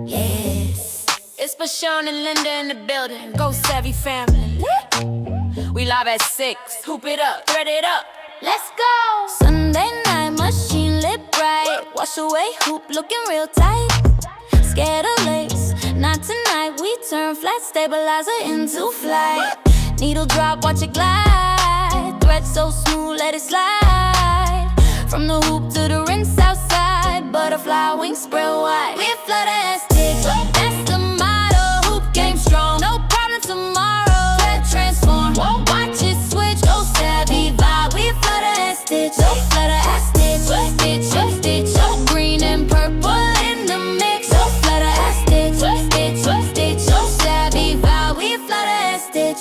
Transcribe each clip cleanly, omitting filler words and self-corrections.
Yes. It's Bashan and Linda in the building. Go Savvy family. We live at 6. Hoop it up, thread it up. Let's go. Sunday night, machine lit bright. Wash away hoop, looking real tight. Scared of lace, not tonight. We turn flat stabilizer into flight. Needle drop, watch it glide. Thread so smooth, let it slide. From the hoop to the rinse outside. Butterfly wings spread wide. We flutter and stitch. That's the motto. Hoop game strong. No problem tomorrow. Thread transform. Won't watch it switch. Go savvy vibe. We flutter and stitch. So flutter and stitch. Stitch, stitch. So green and purple in the mix. So flutter and stitch. Stitch, stitch. So savvy vibe. We flutter and stitch.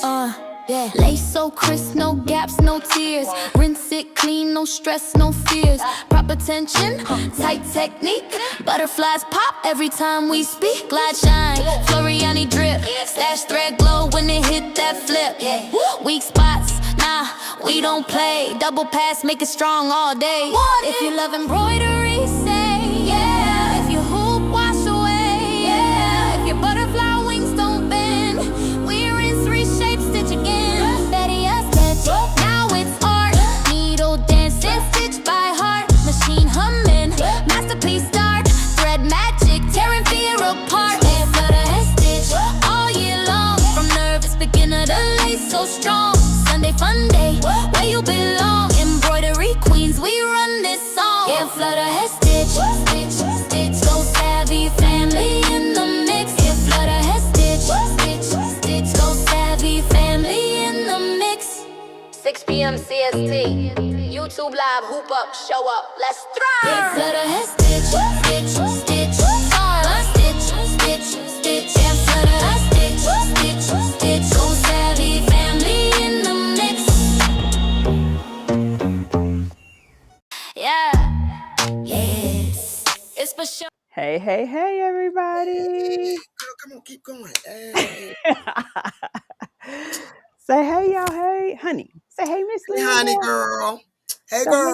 Yeah. Lace so crisp, no gaps, no tears. Rinse it clean, no stress, no fears. Proper tension, tight technique. Butterflies pop every time we speak. Glide shine, Floriani drip. Stash thread glow when it hit that flip. Weak spots, nah, we don't play. Double pass, make it strong all day. If you love embroidery, say yeah. If you hoop, wash away, yeah. If your butterfly wings don't bend, we rinse, reshape, stitch again. Now it's art, needle dancing, stitch by heart, machine humming, masterpiece start, thread magic, tearing fear apart. And flutter and stitch all year long, from nervous beginner to lace so strong. Sunday Funday, where you belong. Embroidery queens, we run this song. Yeah, flutter and stitch, stitch, stitch. So savvy family in the mix. Yeah, flutter and stitch, stitch, stitch. So savvy family in the mix. 6 p.m. CST. YouTube live, hoop up, show up, let's thrive. Yeah, flutter and stitch, stitch, stitch. Stitch, stitch, stitch. Yeah, flutter and stitch, stitch, stitch. So savvy family in the mix. Yeah, yes. It's for sure. Hey, hey, hey, everybody. Girl, come on, keep going. Hey. Say hey, y'all. Hey, honey. Say hey, Miss Hey, Linda. honey girl. Hey, So, girl. hey,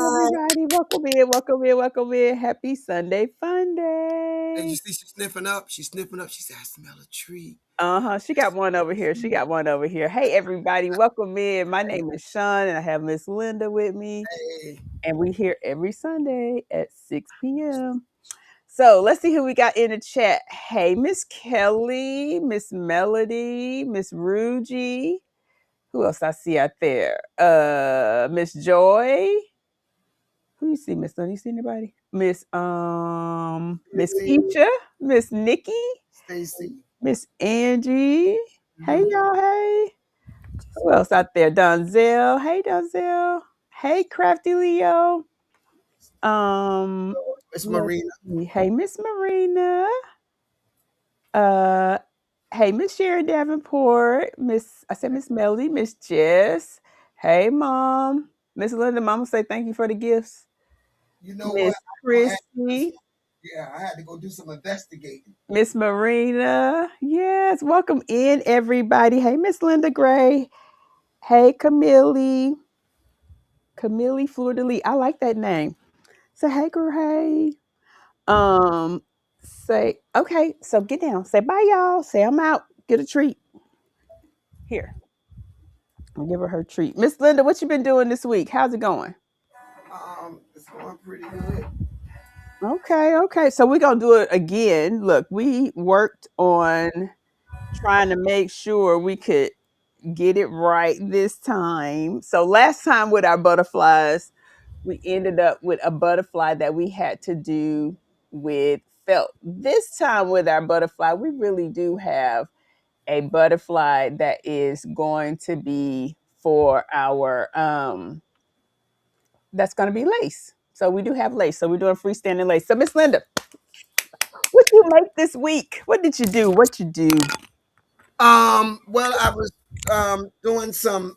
everybody. Welcome in, welcome in, welcome in. Happy Sunday Funday. Hey, you see she's sniffing up? She's sniffing up. She said, I smell a tree. She got one over here. She got one over here. Hey, everybody. Welcome in. My name is Sean, and I have Miss Linda with me. Hey. And we here every Sunday at 6 p.m. So let's see who we got in the chat. Hey, Miss Kelly, Miss Melody, Miss Rugie. Who else I see out there? Miss Joy. Who you see, Miss Linda? You see anybody? Miss Keisha, Miss Nikki, Stacy. Miss Angie. Hey y'all, hey. Who else out there? Donzel. Hey Donzel. Hey Crafty Leo. Miss Marina. Hey Miss Marina. Hey Miss Sharon Davenport. I said Miss Melody, Miss Jess. Hey Mom. Miss Linda, Mama say thank you for the gifts. You know Miss what? Christy. Yeah, I had to go do some investigating. Miss Marina. Yes, welcome in everybody. Hey Miss Linda Gray. Hey Camille. Camille Fleur de Lis. I like that name. Say hey girl, hey. Say okay, so get down. Say bye y'all. Say I'm out. Get a treat. Here. I'll give her treat. Miss Linda, what you been doing this week? How's it going? It's going pretty good. Okay. So we're gonna do it again. Look, we worked on trying to make sure we could get it right this time. So last time with our butterflies, we ended up with a butterfly that we had to do with felt. This time with our butterfly, we really do have a butterfly that is going to be for our that's going to be lace. So we do have lace. So we're doing freestanding lace. So Miss Linda, what you make this week? What did you do? What you do? Well, I was doing some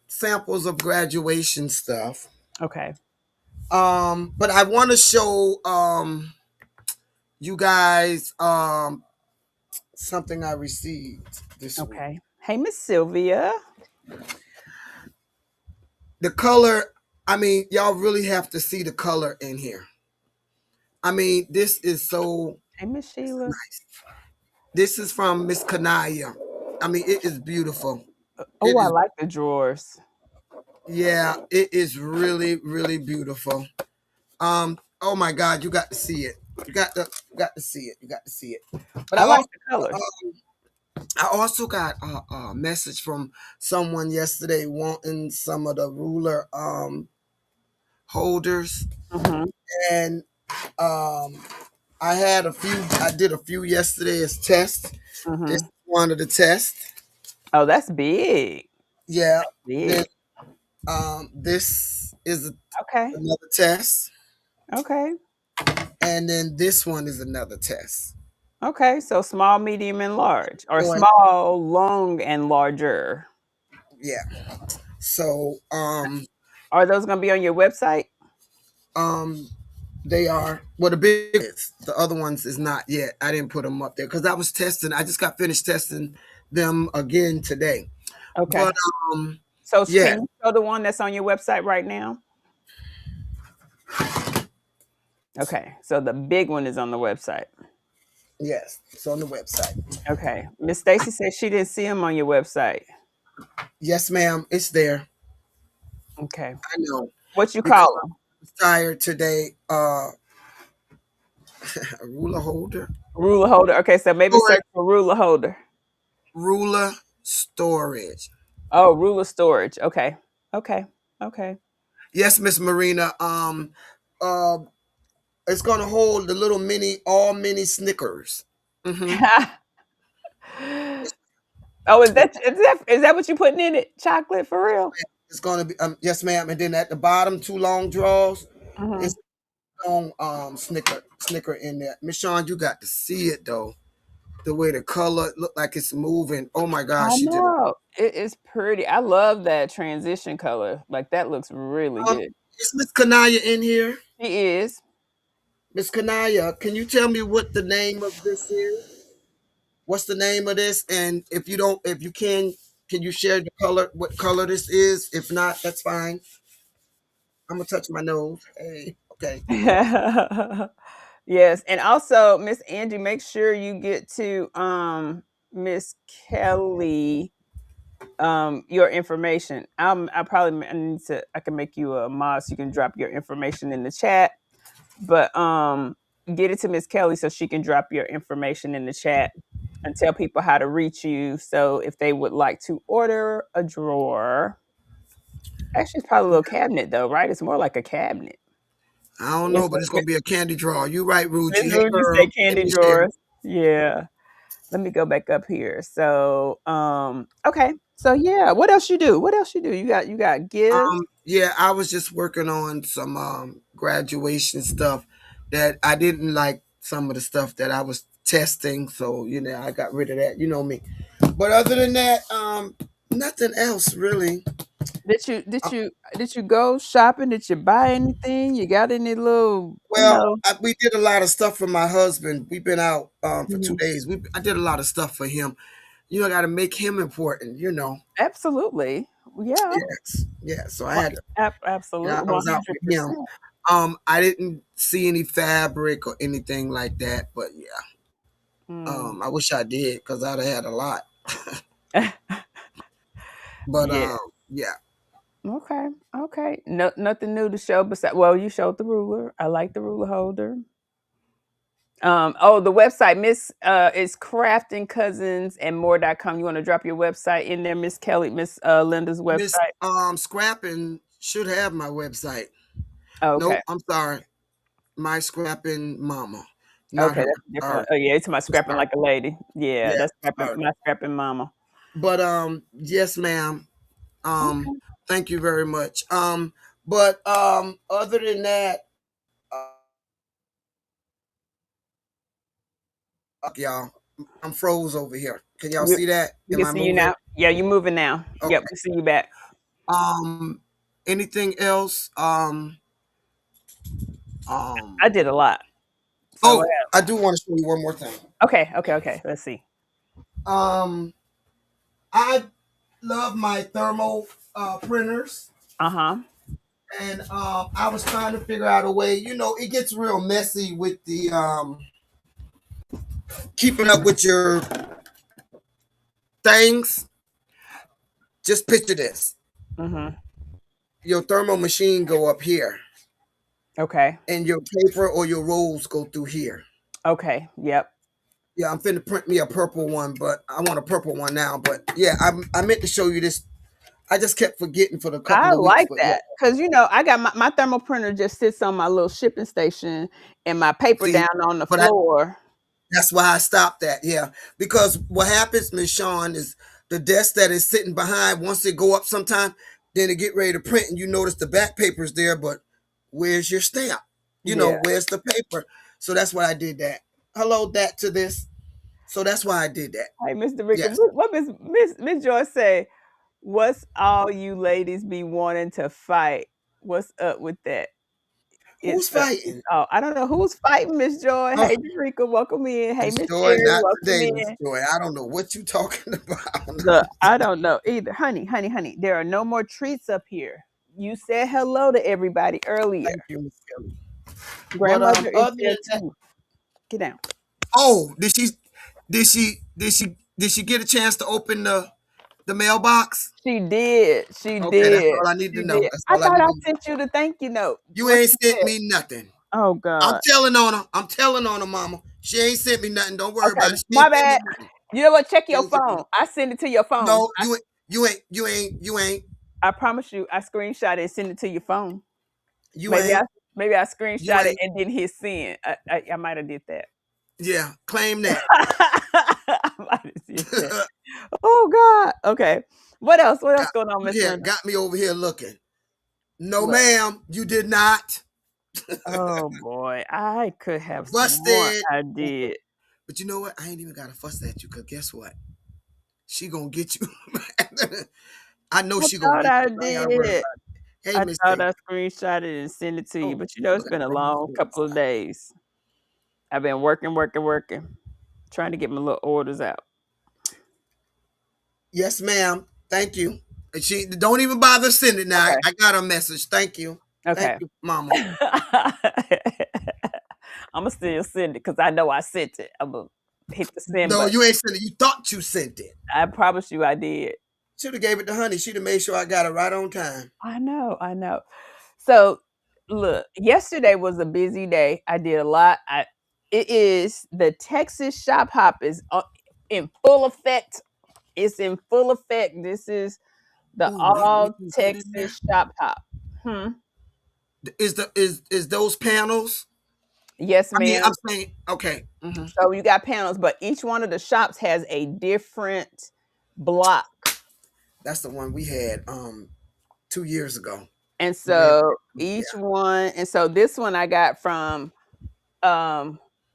samples of graduation stuff. Okay. But I want to show you guys something I received this week. Okay. Hey Miss Sylvia. The color, I mean, y'all really have to see the color in here. I mean, this is so Hey, Miss Sheila. This is from Miss Kanaya. I mean, it is beautiful. Oh, It I is, like the drawers. yeah, it is really, really beautiful. Oh my God, you got to see it. You got to see it. You got to see it. But I like the colors. I also got a message from someone yesterday wanting some of the ruler holders, Mm-hmm. and um, I had a few. I did a few yesterday as tests. This Mm-hmm. is one of the tests. Oh, that's big. Yeah. Then Big. this is Okay. another test, Okay. and then this one is another test. Okay. So small, medium, and large, or So small, long, and larger. yeah. So Are those going to be on your website? um they are, well, the big is, the other ones is not yet. I didn't put them up there because I was testing. I just got finished testing them again today. Okay. But um So yeah, can you show the one that's on your website right now? Okay. So the big one is on the website. yes, it's on the website. Okay. Miss Stacy said she didn't see them on your website. Yes, ma'am, it's there. Okay. I know, What you because call I them? was tired today. A ruler holder. Ruler holder. Okay. So maybe Storage. search for ruler holder. Ruler storage. Oh, ruler storage. Okay. Okay. Okay. Yes, Miss Marina. Uh it's gonna hold the little mini, all mini Snickers. Mm-hmm. Oh, is that what you putting in it? Chocolate for real? It's gonna be yes, ma'am. And then at the bottom, two long draws. Hmm. It's long snicker in there. Miss Shawn, you got to see it though. The way the color look like it's moving. Oh my I gosh, she did it. know. It is pretty. I love that transition color. Like that looks really Um, good. is Miss Kanaya in here? She is. Miss Kanaya, can you tell me what the name of this is? What's the name of this? And if you don't, if you can you share the color, what color this is? If not, that's fine. I'm gonna touch my nose. Hey, okay. Yes, and also Miss Angie, make sure you get to Miss Kelly your information. I need to I can make you a mod so you can drop your information in the chat. But get it to Miss Kelly so she can drop your information in the chat and tell people how to reach you. So if they would like to order a drawer, actually it's probably a little cabinet though, right? It's more like a cabinet. I don't Miss know, but it's gonna be a candy drawer. You right, Miss Ruji. Hey, Ruby girl. say Hey, candy Michelle. drawers. Yeah. Let me go back up here. So okay. So yeah, what else you do? What else you do? You got gifts. Yeah, I was just working on some graduation stuff that I didn't like, some of the stuff that I was testing, so I got rid of that. You know me. But other than that, nothing else really. Did you Uh, did you did you go shopping? Did you buy anything? You got any little, well, we did a lot of stuff for my husband. We've been out for two Mhm. days. I did a lot of stuff for him. I got to make him important. Absolutely. Yeah. Yes, yeah. So I Wha- had to, Absolutely. I was out with him. 100%. I didn't see any fabric or anything like that, but yeah. Mm. I wish I did because I'd have had a lot. But Yeah. yeah. Okay. Okay. No, nothing new to show besides, well, you showed the ruler. I like the ruler holder. Oh, the website, Miss is crafting cousins and more.com. You want to drop your website in there, Miss Kelly, Miss Linda's Miss website? Scrapping should have my website. Okay. Nope, I'm sorry. My Scrapping Mama, not Okay, her. that's different. Sorry. Oh yeah, it's my scrapping Sorry. like a lady. Yeah, Yeah, that's scrapping sorry. my scrapping mama. But yes, ma'am. Um, Okay. thank you very much. But other than that, uh, y'all, I'm froze over here. Can y'all You, see that? we Am can I see you moving? now. Yeah, you moving now. Yep, Okay. we see you back. Um, anything else? I Um, did a lot. So what oh, I do want to show you one more thing. Okay, okay, okay. Let's see. Um, I love my thermal printers, Uh-huh. and I was trying to figure out a way. It gets real messy with the keeping up with your things, just picture this. Mm-hmm. Your thermal machine go up here, Okay. and your paper or your rolls go through here. Okay. Yep. Yeah, I'm finna print me a purple one, but I want a purple one now. But yeah, I meant to show you this. I just kept forgetting for the couple I of weeks, like but yeah. that because I got my thermal printer just sits on my little shipping station and my paper See, down on the but I floor. that's why I stopped that. Yeah, because what happens, Miss Shawn, is the desk that is sitting behind. Once it go up, sometime, then it get ready to print, and you notice the back paper's there, but where's your stamp? Yeah. Where's the paper? So that's why I did that. Hello, that to this. So that's why I did that. Hey, Mr. Ricker, Yes. what Miss Joyce say? What's all you ladies be wanting to fight? What's up with that? Who's It's fighting? I don't know who's fighting, Miss Joy. Oh, Hey, Rika, welcome in. Hey, Miss Miss Joy, Sherry, not welcome today, Miss in. Joy. I don't know what you talking about. Look, I don't know either. Honey, there are no more treats up here. You said hello to everybody earlier. Thank you, Miss Kelly. But Grandmother is other there than that, too. Get down. oh, did she get a chance to open the mailbox? She did. She Okay, that's did. all I need to She know. did. That's I all I thought need I to know. sent you the thank you note. You What ain't you sent said? me nothing. Oh I'm God. telling on her. I'm telling on her, mama. She ain't sent me nothing. Don't worry Okay, about it. She my ain't sent me bad. nothing. You know what? Check She your ain't sent me phone. I send it to your nothing. phone. No, you ain't. I promise you, I screenshot it and send it to your phone. You Maybe I ain't. maybe I You screenshot it ain't. and then hit send. I might have did that. Yeah, claim that. I might have did that. Oh God. Okay. What else? What else got, going on, Miss here, Linda? got me over here looking. No, What? ma'am, you did not. Oh boy, I could have sworn Busted. I did. But you know what? I ain't even gotta fuss at you, cause guess what? She gonna get you. I know I she gonna thought get I you. I ain't gotta worry did. about it. Hey, I Miss thought K. I screenshot it and sent it to you, Oh, but you know, it's been a bring this long to the couple of side. days. I've been working, trying to get my little orders out. Yes, ma'am. Thank you. And she don't even bother sending now. Okay. I got a message. Thank you. Thank Okay. you, Mama. I'ma still send it because I know I sent it. I'ma hit the send No, button. you ain't sent it. You thought you sent it. I promise you I did. Should have gave it to Honey. She'd have made sure I got it right on time. I know. So look, yesterday was a busy day. I did a lot. It is the Texas shop hop is in full effect. It's in full effect. This is the Oh, we all can sit in there. Texas shop hop. Hmm. Is those panels? Yes, I mean, ma'am. I'm saying okay. So you got panels, but each one of the shops has a different block. That's the one we had 2 years ago. And We had, so yeah. each one, and so this one I got from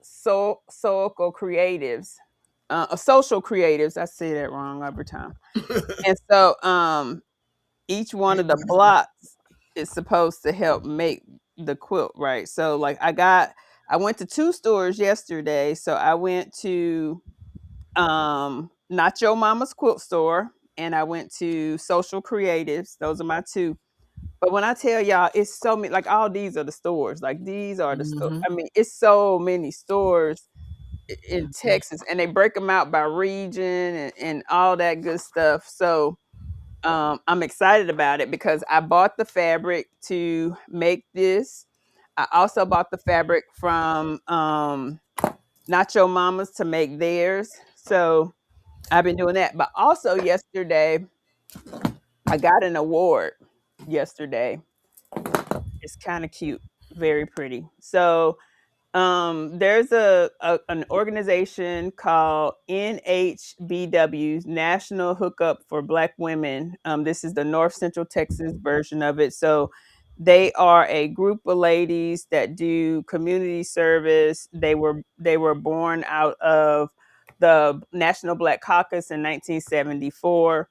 Social Creatives. Social Creatives. I say that wrong every time. And so each one Hey, of the blocks is supposed to help make the quilt, right? So like I went to two stores yesterday. So I went to Not Your Mama's Quilt Store and I went to Social Creatives. Those are my two. But when I tell y'all, it's so many, like all these are the stores. Like these are the stores. Mm-hmm. I mean, it's so many stores in Texas, and they break them out by region and all that good stuff. So I'm excited about it because I bought the fabric to make this. I also bought the fabric from Not Your Mamas to make theirs. So I've been doing that. But also yesterday, I got an award yesterday. It's kind of cute, very pretty. So there's an organization called NHBW's National Hookup for Black Women. This is the North Central Texas version of it. So they are a group of ladies that do community service. They were born out of the National Black Caucus in 1974,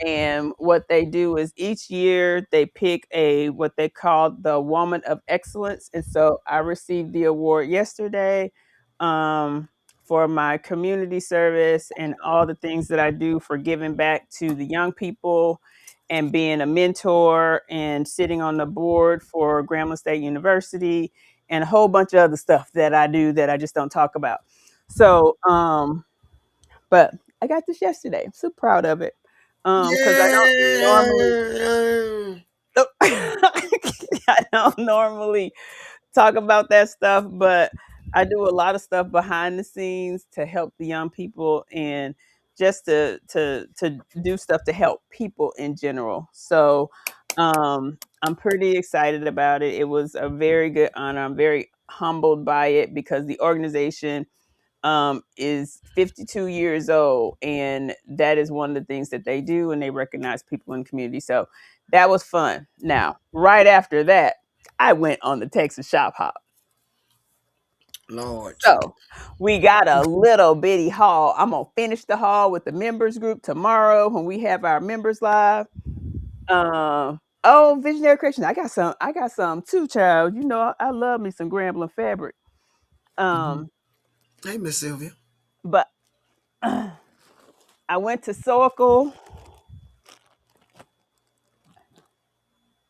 and what they do is each year they pick a what they call the Woman of Excellence. And so I received the award yesterday for my community service and all the things that I do for giving back to the young people and being a mentor and sitting on the board for Grambling State University and a whole bunch of other stuff that I do that I just don't talk about. So, but I got this yesterday. I'm so proud of it. Because I don't normally Yeah. I don't normally talk about that stuff, but I do a lot of stuff behind the scenes to help the young people and just to do stuff to help people in general. So I'm pretty excited about it. It was a very good honor. I'm very humbled by it because the organization is 52 years old, and that is one of the things that they do, and they recognize people in the community. So that was fun. Now, right after that, I went on the Texas Shop Hop. Lord. So we got a little bitty haul. I'm gonna finish the haul with the members group tomorrow when we have our members live. Oh, Visionary Creation. I got some. I got some too, child. You know, I love me some Grambling fabric. Mhm. Um, Hey, Miss Sylvia. but I went to Circle.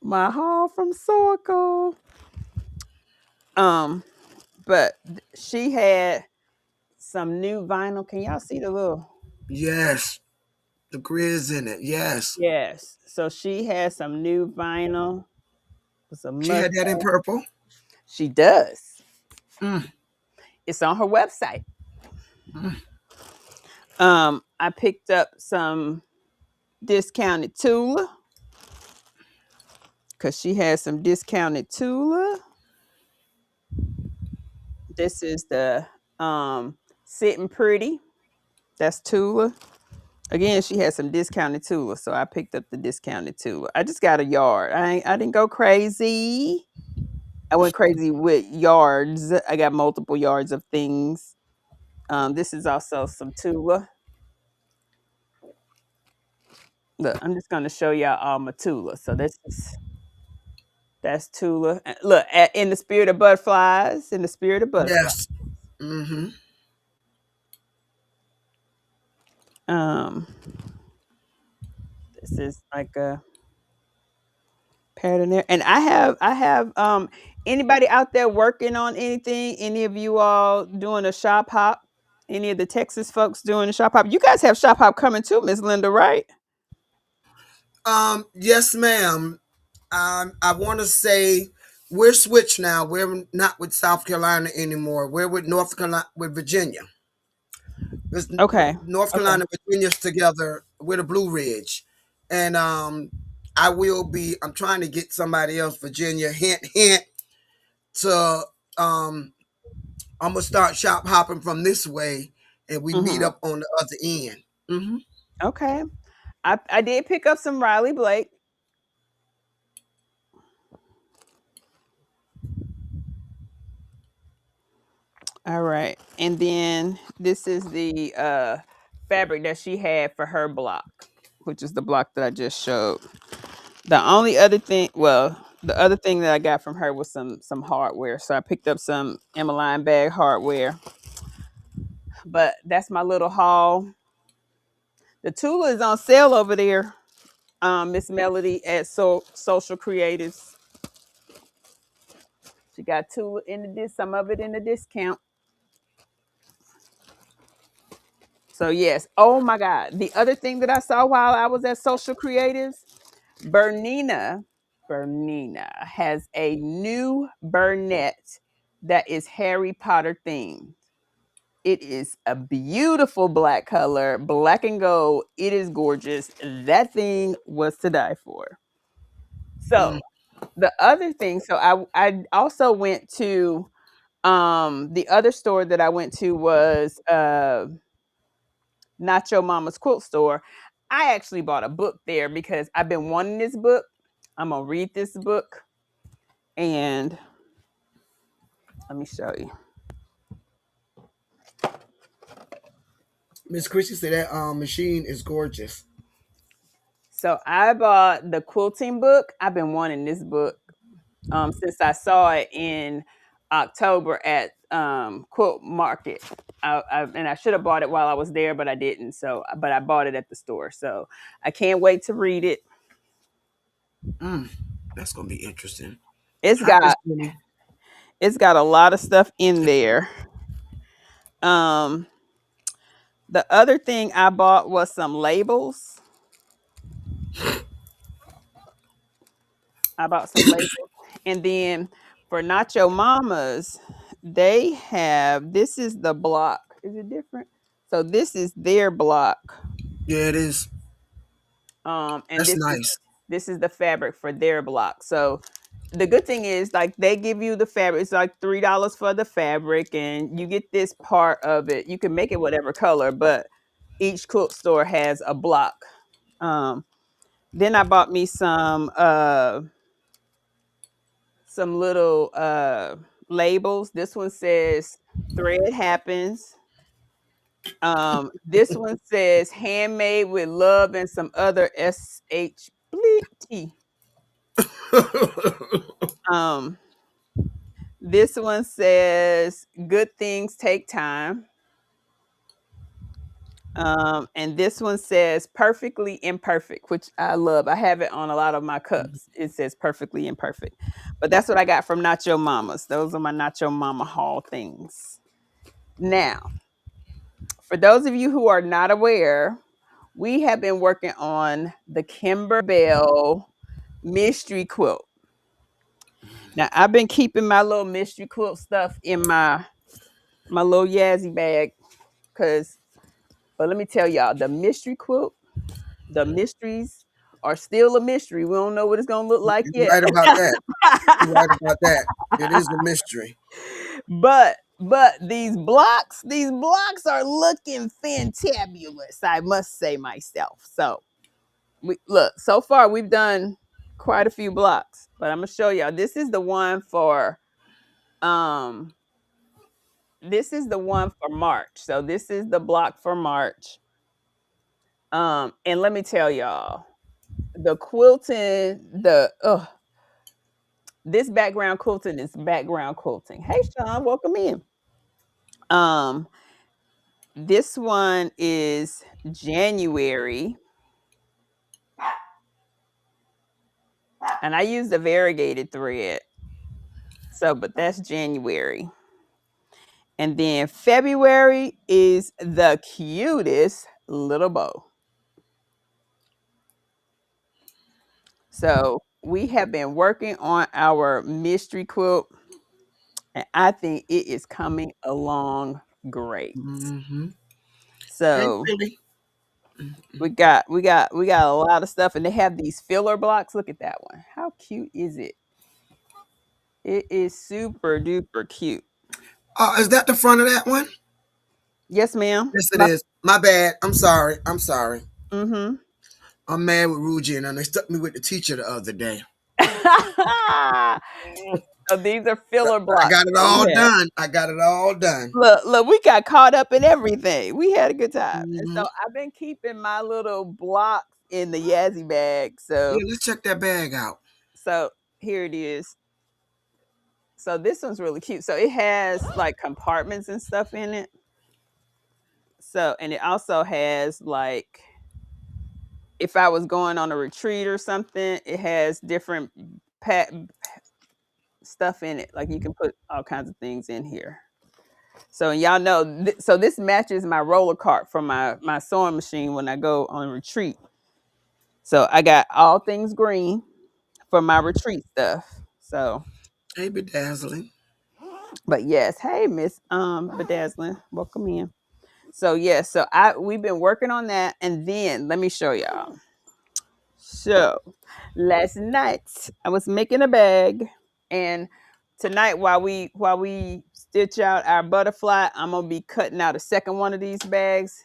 My haul from Circle. Um, but she had some new vinyl. Can y'all see the little? Yes. The grizz in it. Yes. Yes. So she had some new vinyl. It's a She must. had that in purple. She does. Mm. It's on her website. Mm. I picked up some discounted Tula because she has some discounted Tula. This is the Sitting Pretty. That's Tula. Again, she had some discounted Tula, so I picked up the discounted Tula. I just got a yard. I didn't go crazy. I went crazy with yards. I got multiple yards of things. This is also some Tula. Look, I'm just going to show y'all all my Tula. So that's Tula. Look, in the spirit of butterflies. In the spirit of butterflies. Yes. Mm-hmm. Um, this is like a pattern there. And I have anybody out there working on anything? Any of you all doing a shop hop? Any of the Texas folks doing a shop hop? You guys have shop hop coming too, Miss Linda, right? Yes, ma'am. I want to say we're switched now. We're not with South Carolina anymore. We're with North Carolina, with Virginia. It's Okay. North Okay. Carolina, and Virginia's together. We're the Blue Ridge, and I will be. I'm trying to get somebody else, Virginia. Hint, hint. To I'm gonna start shop hopping from this way, and we meet Hmm. up on the other end. Hmm. Okay. I did pick up some Riley Blake. All right. And then this is the fabric that she had for her block, which is the block that I just showed. The only other thing, well, the other thing that I got from her was some hardware. So I picked up some Emmeline bag hardware. But that's my little haul. The Tula is on sale over there, Miss Melody at Social Creatives. She got Tula in the some of it in the discount. So yes. Oh my God. The other thing that I saw while I was at Social Creatives, Bernina, Bernina has a new Burnett that is Harry Potter themed. It is a beautiful black color, black and gold. It is gorgeous. That thing was to die for. Mm. So the other thing, so I also went to the other store that I went to was Nacho Mama's Quilt Store. I actually bought a book there because I've been wanting this book. I'm gonna read this book and let me show you. Miss Christie said that machine is gorgeous. So I bought the quilting book. I've been wanting this book since I saw it in October at Quilt Market. And I should have bought it while I was there, but I didn't. So, but I bought it at the store. So I can't wait to read it. Mm. That's gonna be interesting. It's Hi, Miss got Jenny. it's got a lot of stuff in there. Um, the other thing I bought was some labels. I bought some labels. And then for Nacho Mamas, they have this is the block. Is it different? So this is their block. Yeah, it is. And That's nice. this is the fabric for their block. So the good thing is like they give you the fabric. It's like $3 for the fabric, and you get this part of it. You can make it whatever color, but each quilt store has a block. Um, then I bought me some little labels. This one says thread happens. This one says handmade with love and some other SHBT. Um, this one says good things take time. And this one says perfectly imperfect, which I love. I have it on a lot of my cups. It says perfectly imperfect. But that's what I got from Nacho Mamas. Those are my Nacho Mama haul things. Now, for those of you who are not aware, we have been working on the Kimber Bell mystery quilt. Now, I've been keeping my little mystery quilt stuff in my little Yazzie bag because, but let me tell y'all, the mystery quilt, the mysteries are still a mystery. We don't know what it's gonna look like You're yet. right about that. You're right about that. It is a mystery. but these blocks are looking fantabulous, I must say myself. So we look, so far we've done quite a few blocks, but I'm gonna show y'all. Um this is the one for March. So this is the block for March. And let me tell y'all, the quilting, this background quilting is background quilting. Hey Sean, welcome in. Um, this one is January, and I used a variegated thread. So, but that's January. And then February is the cutest little bow. So we have been working on our mystery quilt, and I think it is coming along great. Mm-hmm. Ain't So really. we got a lot of stuff, and they have these filler blocks. Look at that one. How cute is it? It is super duper cute. Is that the front of that one? Yes, ma'am. Yes, it is. My bad. I'm sorry. I'm sorry. Mm-hmm. I'm mad with Ruji, and they stuck me with the teacher the other day. So these are filler I blocks got it that we all have. done. I got it all done. Look, we got caught up in everything. We had a good time. And Hmm. so I've been keeping my little blocks in the Yazzie bag. Yeah, let's check that bag out. So here it is. So this one's really cute. So it has like compartments and stuff in it. So, and it also has like, if I was going on a retreat or something, it has different pat stuff in it. Like you can put all kinds of things in here. So y'all know, so this matches my roller cart from my sewing machine when I go on retreat. So I got all things green for my retreat stuff. So, Hey, bedazzling. but yes, hey Miss Bedazzling, welcome in. So yes, so we've been working on that, and then let me show y'all. So last night I was making a bag, and tonight while we stitch out our butterfly, I'm gonna be cutting out a second one of these bags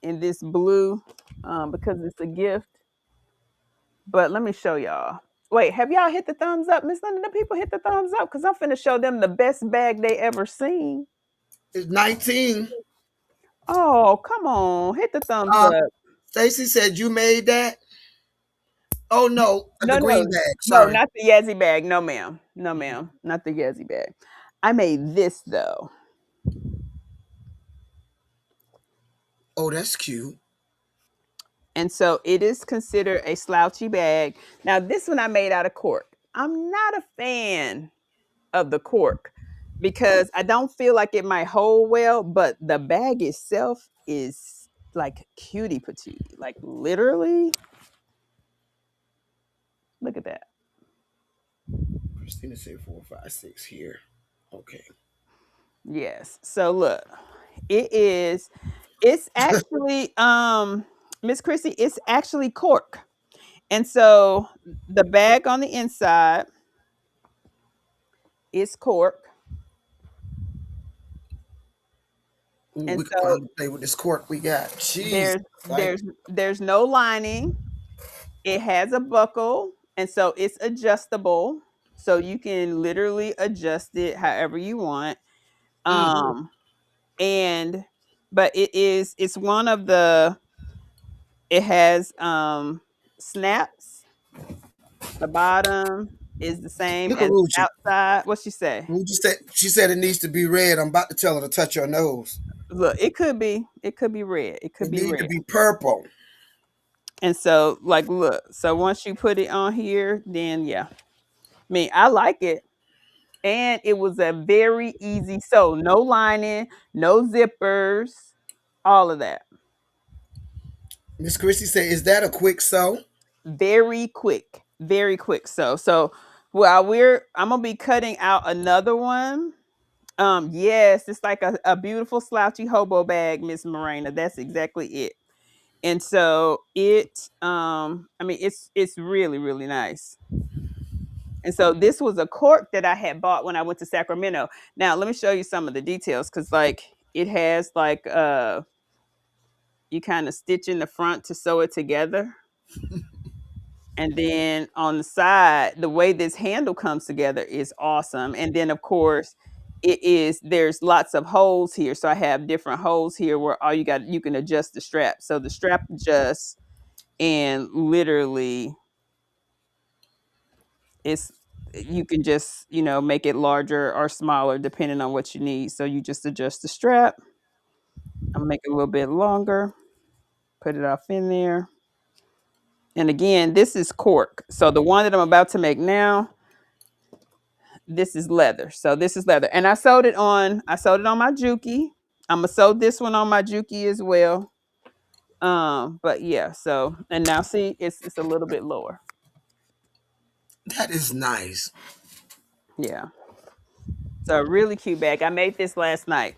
in this blue because it's a gift. But let me show y'all. Wait, have y'all hit the thumbs up? Miss Linda, the people hit the thumbs up because I'm finna show them the best bag they ever seen. It's 19. Oh, come on. Hit the thumbs Um, up. Stacy said you made that. Oh no, the No, green no, bag. no, Sorry. not the Yazzie bag. No, ma'am. No, ma'am. Not the Yazzie bag. I made this though. Oh, that's cute. And so it is considered a slouchy bag. Now, this one I made out of cork. I'm not a fan of the cork. because I don't feel like it might hold well, but the bag itself is like cutie patootie. Like literally, look at that. Christina said 4, 5, 6 here. Okay. Yes. So look, it is it's actually Miss Chrissy, it's actually cork. And so the bag on the inside is cork. Ooh, And we could so probably play with this cork we got. Jeez. there's Right. there's no lining. It has a buckle, and so it's adjustable. So you can literally adjust it however you want. Mm-hmm. Um and but it's one of the it has snaps. The bottom is the same Look at as the Ruchi. outside. What she say? Ruchi said she said it needs to be red. I'm about to tell her to touch her nose. Look, it could be red. It could It be need to red. be purple. And so like look, so once you put it on here, then yeah. I mean, I like it. And it was a very easy sew. No lining, no zippers, all of that. Miss Christie said, "Is that a quick sew?" Very quick sew. So while I'm gonna be cutting out another one. Yes, it's like a beautiful slouchy hobo bag, Miss Morena. That's exactly it. And so I mean it's really, really nice. And so this was a cork that I had bought when I went to Sacramento. Now let me show you some of the details because like it has like you kind of stitch in the front to sew it together. And then on the side, the way this handle comes together is awesome. And then of course there's lots of holes here. So I have different holes here where all you can adjust the strap. So the strap adjusts and literally it's you can just make it larger or smaller depending on what you need. So you just adjust the strap. I'm gonna make it a little bit longer, put it off in there. And again, this is cork. So the one that I'm about to make now, this is leather. So this is leather. And I sewed it on my Juki. I'm gonna sew this one on my Juki as well. But yeah, so and now see it's a little bit lower. That is nice. Yeah. So really cute bag. I made this last night.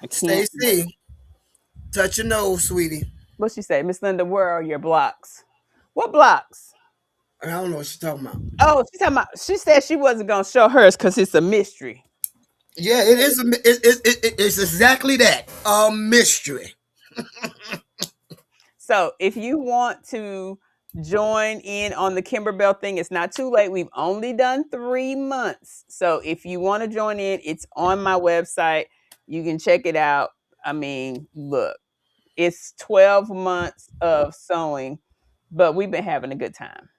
I can't wait. Stacy, touch your nose, sweetie. What she say? Miss Linda, where are your blocks? What blocks? I don't know what she's talking about. Oh, she said she wasn't gonna show hers because it's a mystery. Yeah, it is. It's exactly that. A mystery. So if you want to join in on the Kimberbell thing, it's not too late. We've only done 3 months. So if you want to join in, it's on my website. You can check it out. I mean, look, it's 12 months of sewing, but we've been having a good time.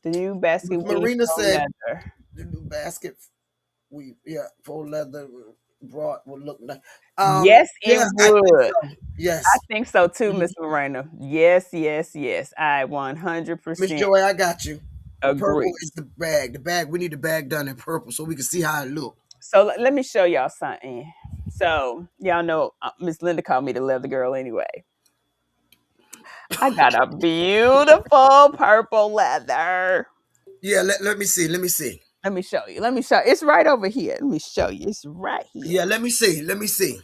The new basket weave Marina faux said leather. the new basket we faux leather brought would look nice. Yes, it Yeah, I think would. so. I Yes. think so too, Mhm. Miss Moreno. Yes, yes, yes. I Miss 100% Joy, I got you. The purple agree. is the bag. The bag, we need the bag done in purple so we can see how it look. So let me show y'all something. So y'all know Miss Linda called me the leather girl anyway. I got a beautiful purple leather. Yeah, let me see. Let me see. Let me show you. Let me show. It's right over here. Let me show you. It's right here. Yeah, let me see. Let me see.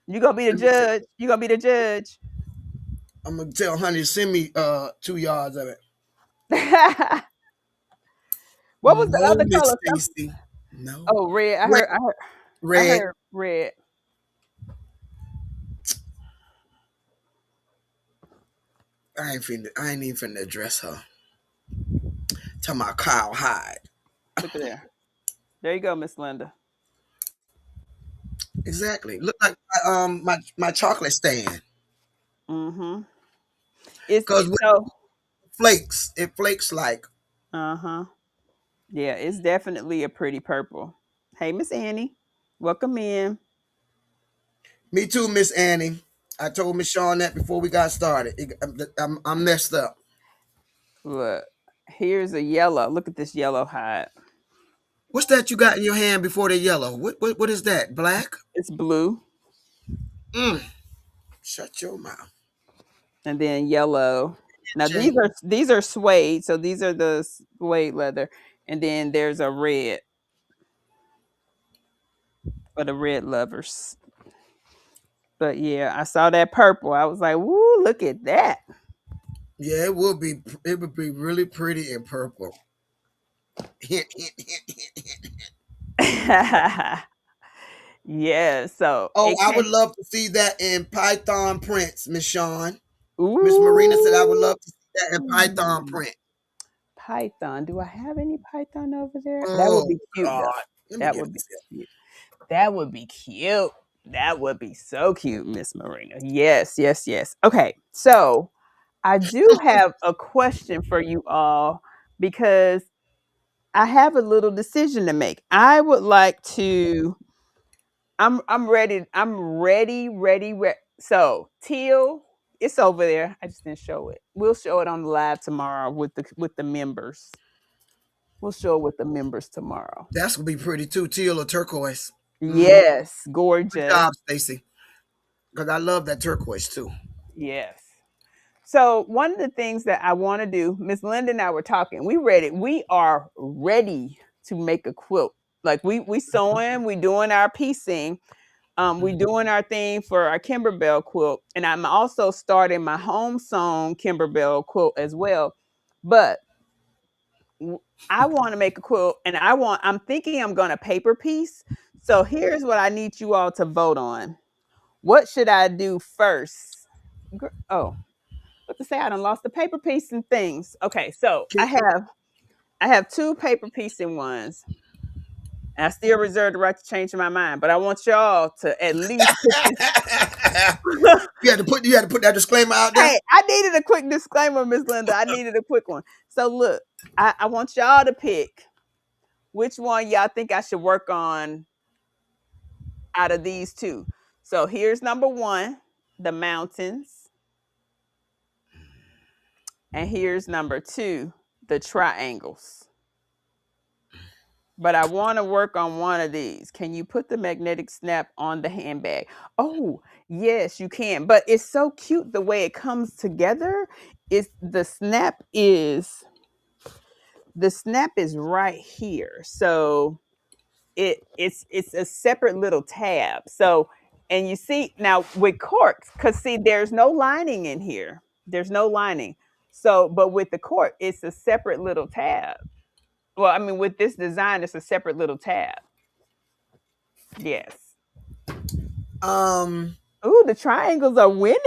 You gonna be the Let me see. judge. You gonna be the judge. I'm gonna tell honey to send me 2 yards of it. What was the No, other Miss color? Stacy. No. Oh, red. I Red. heard. I heard. I Red. heard red. I ain't even finna address her. Talking about Kyle Hyde. Look at there. There you go, Miss Linda. Exactly. Look like my chocolate stand. Mm-hmm. Cause It's when so. it flakes like. Uh-huh. Yeah, it's definitely a pretty purple. Hey, Miss Annie. Welcome in. Me too, Miss Annie. I told Miss Shawn that before we got started. I'm messed up. Look, here's a yellow. Look at this yellow hide. What's that you got in your hand before the yellow? What is that? Black? It's blue, Mm. Shut your mouth. and then yellow. Now Jay. these are suede, so these are the suede leather, and then there's a red for the red lovers. But yeah, I saw that purple. I was like, "Woo, look at that!" Yeah, it would be. It would be really pretty in purple. Hint, hint, hint, hint. Yeah, so Oh, it I would came. love to see that in Python prints, Miss Sean. Miss Marina said I would Ooh, love to see that in Python print. Python. Do I have any Python over there? That would Oh be cute though. God. Let me That get would be this here. cute. That would be cute. That would be so cute, Miss Marina. Yes, yes, yes. Okay, so I do have a question for you all because I have a little decision to make. I would like to. I'm ready. I'm ready. Ready. So teal, it's over there. I just didn't show it. We'll show it on the live tomorrow with the members. We'll show it with the members tomorrow. That's gonna be pretty too, teal or turquoise. Hmm. Yes, Good gorgeous. job, Stacy. Because I love that turquoise too. Yes. So one of the things that I want to do, Miss Linda and I were talking. We ready. We are ready to make a quilt. Like we sewing, we doing our piecing, we doing our thing for our Kimberbell quilt, and I'm also starting my home sewn Kimberbell quilt as well. But I want to make a quilt, and I'm thinking I'm going to paper piece. So here's what I need you all to vote on. What should I do first? Oh, what to say? I done lost the paper piece and things. Okay, so Can- I have two paper piecing ones. I still reserve the right to change my mind, but I want y'all to at least put this. you had to put that disclaimer out there. Hey, I needed a quick disclaimer, Miss Linda. I needed a quick one. So look, I want y'all to pick which one y'all think I should work on out of these two. So here's number one, the mountains. And here's number two, the triangles. But I want to work on one of these. Can you put the magnetic snap on the handbag? Oh, yes, you can. But it's so cute the way it comes together. It's the snap is right here. So it's a separate little tab. So and you see now with corks, because see, there's no lining in here. There's no lining. So, but with the cork, it's a separate little tab. Well, I mean, with this design, it's a separate little tab. Yes. Um, Ooh, the triangles are winning.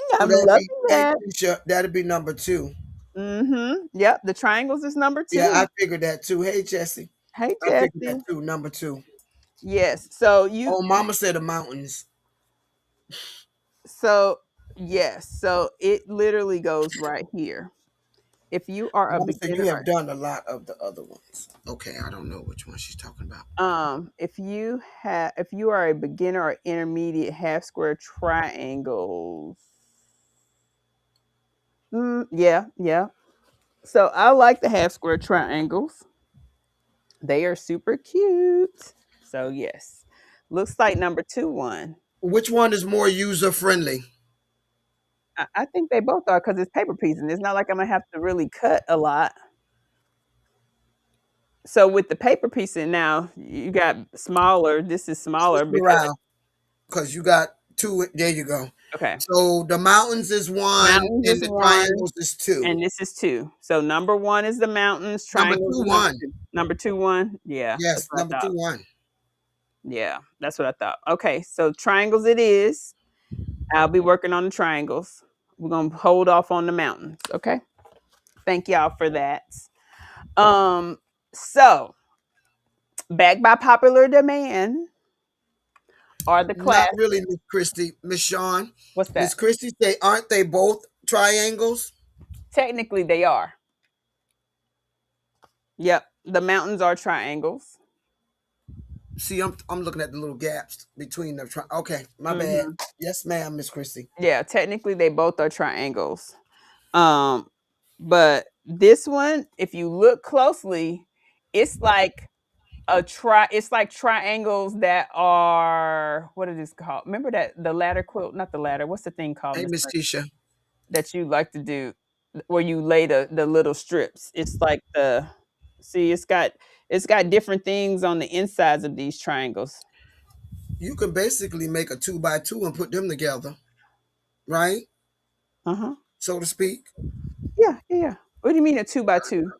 so I'm that'd be loving hey, that. Keisha, that'd be number two. Yep, the triangles is number Yeah, two. I figured that too. Hey Jesse. Hey, I figured that Jesse. too. Number two. Yes. So you Oh, Mama said the mountains. so yes. So it literally goes right here. If you are a Mama said you beginner have done a lot of the other ones. Okay, I don't know which one she's talking about. if you are a beginner or intermediate half square triangles. Yeah, yeah. So I like the half square triangles. They are super cute. So yes. Looks like number two one. Which one is more user friendly? I think they both are because it's paper piecing. It's not like I'm gonna have to really cut a lot. So with the paper piecing now, you got smaller. This is smaller Switch it because around because you got two. There you go. okay. So the mountains is one Mountains and is the one, triangles is two. and this is two. So number one is the mountains, Number triangles two is number one. two. Number two one, yeah, that's Yes, what number I two thought. one. Yeah, that's what I thought. Okay, so triangles it is. I'll be working on the triangles. We're gonna hold off on the mountains. Okay. Thank y'all for that. Um, so back by popular demand are the Not class. really, Miss Christie. Miss Sean. What's Miss that? Christie say, aren't they both triangles? Technically, they are. Yep, the mountains are triangles. See, I'm looking at the little gaps between the okay, my bad. Hmm. Yes, ma'am, Miss Christie. Yeah, technically, they both are triangles. Um, but this one, if you look closely, it's like a try. It's like triangles that are what it is called. Remember that the ladder quilt, not the ladder. What's the thing called, Hey, Miss Miss Lynn, Tisha. that you like to do, where you lay the little strips? It's like the see. It's got different things on the insides of these triangles. You can basically make a 2 by 2 and put them together, right? Uh huh. So to speak. Yeah, yeah, yeah. What do you mean a two by two?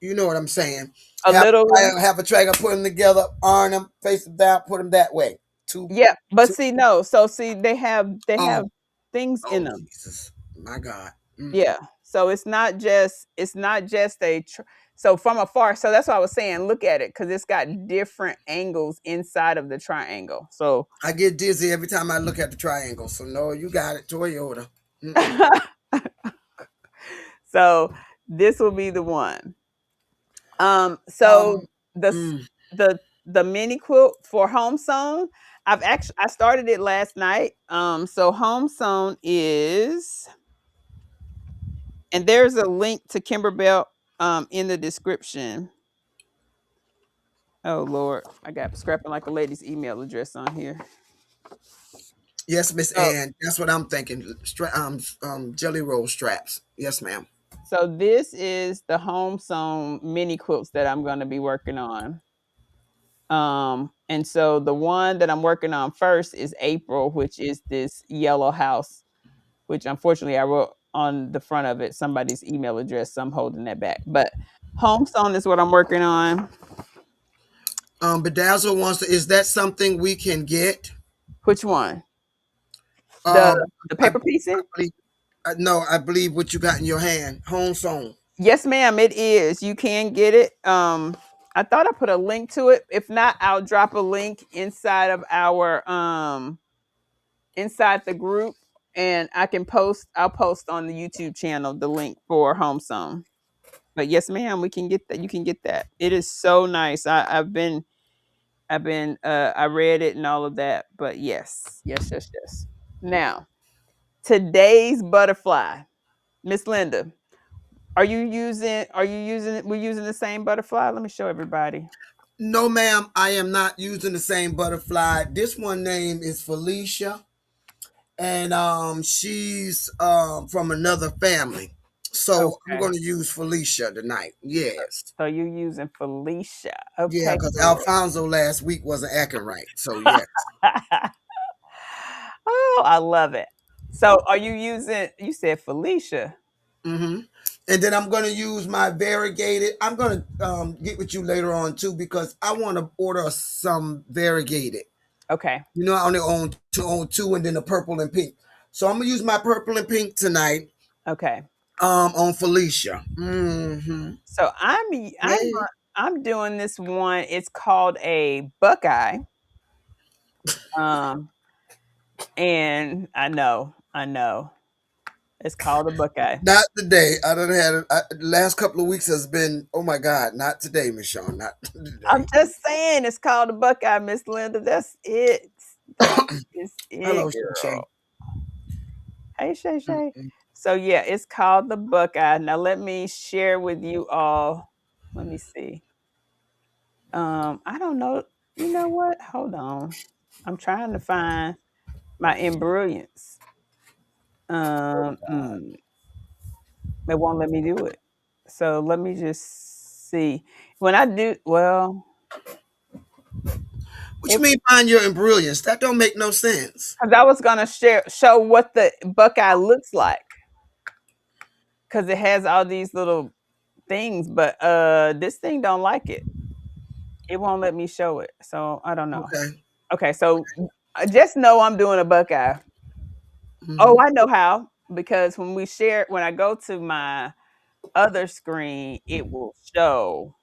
You know what I'm saying? A little. Have a triangle, put them together, iron them, face them down, put them that way. Two, Yeah, but two. see, no. So see, they have Oh, things in oh, them. Jesus, my God. Mm. Yeah. So it's not just so from afar. So that's what I was saying. Look at it because it's got different angles inside of the triangle. So I get dizzy every time I look at the triangle. So no, you got it, Toyota. Mm-mm. so this will be the one. So Um, the s- mm. the mini quilt for home sewn. I started it last night. So home sewn is, and there's a link to Kimberbell in the description. Oh Lord, I got scrapping like a lady's email address on here. Yes, Miss So Ann. That's what I'm thinking. Jelly roll straps. Yes, ma'am. so this is the home sewn mini quilts that I'm going to be working on. And so the one that I'm working on first is April, which is this yellow house, which unfortunately I wrote on the front of it somebody's email address, so I'm holding that back. But home sewn is what I'm working on. Bedazzle wants to. Is that something we can get? Which one? The Um, the I, paper piecing? believe, no, I believe what you got in your hand, home sewn. Yes, ma'am, it is. You can get it. I thought I put a link to it. If not, I'll drop a link inside of our inside the group, and I'll post on the YouTube channel the link for home sewn. But yes, ma'am, we can get that. You can get that. It is so nice. I read it and all of that. But yes, yes, yes, yes. Now, today's butterfly, Miss Linda. We're using the same butterfly? Let me show everybody. No, ma'am, I am not using the same butterfly. This one name is Felicia, and she's from another family. So I'm Okay. going to use Felicia tonight. Yes. So you're using Felicia. Yeah, Okay, because girl. Alfonso last week wasn't acting right. So yes. Oh, I love it. So are you using you said Felicia. Hmm. And then I'm going to use my variegated. I'm going to get with you later on too because I want to order some variegated. Okay. You know, I only own two, and then the purple and pink. So I'm gonna use my purple and pink tonight. Okay. On Felicia. Hmm. So Hey. I'm doing this one. It's called a Buckeye. Um and I know. It's called a Buckeye. Not today. I don't have the last couple of weeks has been. Oh my God! Not today, Michonne. Not I'm today. just saying it's called a Buckeye, Miss Linda. That's it. That is Hello, it, Shay. girl. Hey, Shay Shay. So yeah, it's called the Buckeye. Now let me share with you all. Let me see. I don't know. You know what? Hold on. I'm trying to find my embrilliance. Mm, it won't let me do it. So let me just see. When I do, well, What you mean find your brilliance? That don't make no sense. because I was gonna show what the Buckeye looks like because it has all these little things, but this thing don't like it. It won't let me show it. So I don't know. Okay. Okay, so I just know I'm doing a Buckeye. Oh, Hmm. I know how because when I go to my other screen, it will show.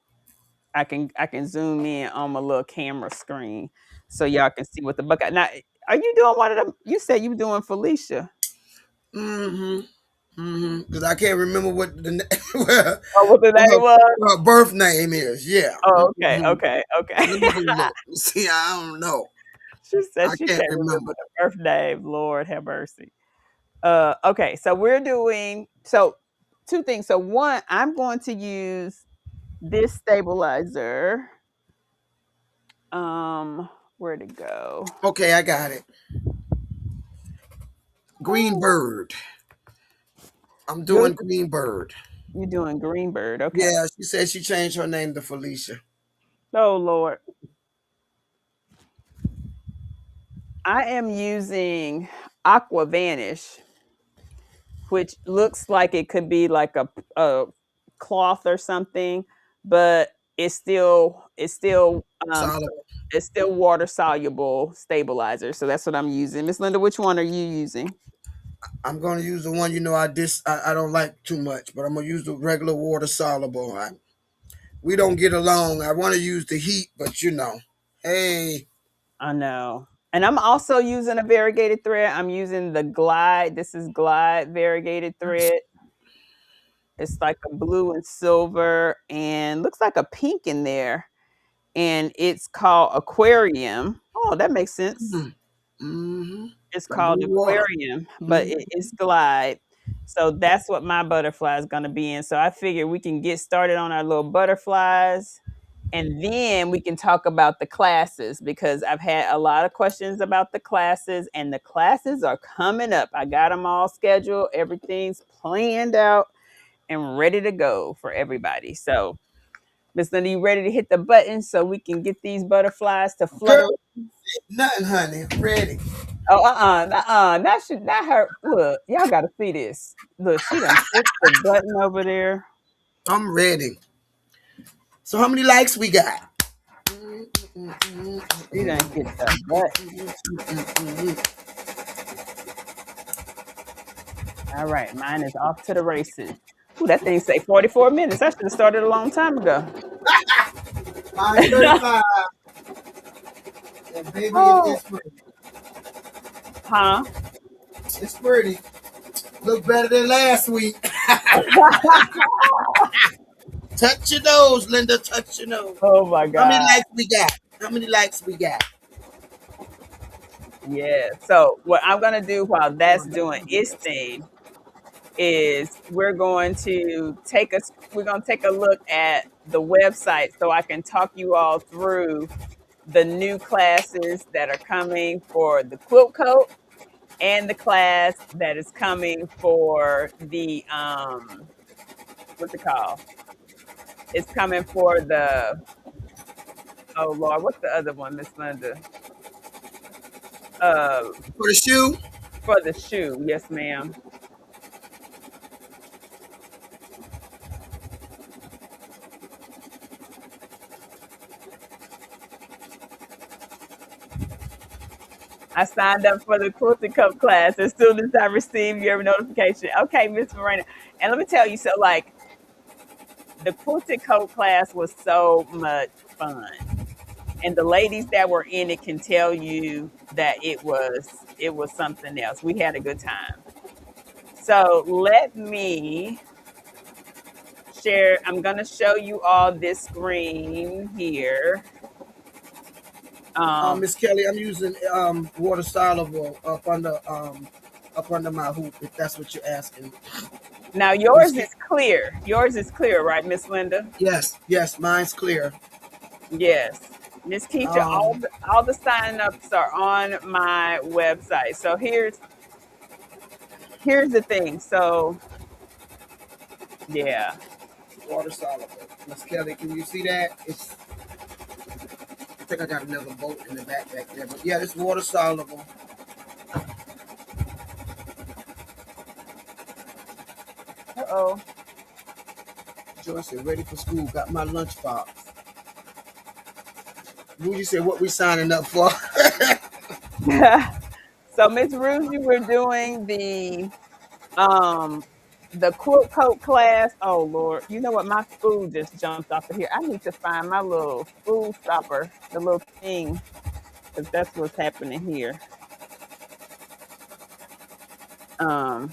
I can zoom in on my little camera screen so y'all can see what the Buckeye. Now, are you doing one of them? You said you were doing Felicia. Hmm. Hmm. Because I can't remember what Oh, what the name was? what her birth name is. Yeah. Oh, okay, Hmm. okay, okay. Let me go look. See, I don't know. She said I she can't can't remember. remember the birth name. Lord have mercy. Okay, so we're doing two things. So one, I'm going to use this stabilizer. Where'd it go? Okay, I got it. Green Oh, bird. I'm yours, doing green bird. you're doing Greenbird. Okay. Yeah, she said she changed her name to Felicia. Oh Lord. I am using Aqua Vanish, which looks like it could be like a cloth or something, but Solid. it's still water soluble stabilizer. So that's what I'm using. Miss Linda, which one are you using? I'm gonna use the one I don't like too much, but I'm gonna use the regular water soluble. We don't get along. I want to use the heat, but hey, I know. And I'm also using a variegated thread. I'm using the Glide. This is Glide variegated thread. It's like a blue and silver and looks like a pink in there. And it's called Aquarium. Oh, that makes sense. mm-hmm. It's That called blue water. Aquarium, but Mm-hmm. it's Glide. So that's what my butterfly is going to be in. So I figure we can get started on our little butterflies and then we can talk about the classes because I've had a lot of questions about the classes and the classes are coming up. I got them all scheduled. Everything's planned out and ready to go for everybody. So, Miss Linda, you ready to hit the button so we can get these butterflies to Girl, flutter? nothing, honey. Ready. Oh, not her. Look, y'all got to see this. Look, she done pushed the button over there. I'm ready. So how many likes we got? She done hit the button. All right, mine is off to the races. Ooh, that thing say 44 minutes. I should have started a long time ago. Mine's 35. And baby, Oh, it's pretty. huh? It's pretty. Look better than last week. Touch your nose, Linda. Touch your nose. Oh my How many God. likes we got? How many likes we got? Yeah. So what I'm gonna do while that's doing its thing is we're gonna take a look at the website so I can talk you all through the new classes that are coming for the quilt coat and the class that is coming for the what's it called? It's coming for the oh Lord, what's the other one, Miss Linda? Uh For the shoe? for the shoe, yes, ma'am. I signed up for the Quilted Cup class as soon as I received your notification. Okay, Miss Morena. And let me tell you, so like the Quilted Coat class was so much fun. And the ladies that were in it can tell you that it was something else. We had a good time. So let me share. I'm gonna show you all this screen here. Um, Miss Kelly, I'm using water soluble up under my hoop, if that's what you're asking. Now Miss yours Ke- is clear. Yours is clear, right, Miss Linda? yes, yes, mine's clear. Yes. Miss Keisha, Um, all the sign ups are on my website. So here's the thing. So yeah. water soluble. Miss Kelly, can you see that? I think I got another boat in the back there, but yeah, it's water soluble. Uh-oh. Joyce said, ready for school. Got my lunchbox. Rudy said, what we signing up for? So Miss Ruby, we're doing the quilt coat class. Oh Lord, you know what? My food just jumped off of here. I need to find my little food stopper, the little thing, because that's what's happening here. Um,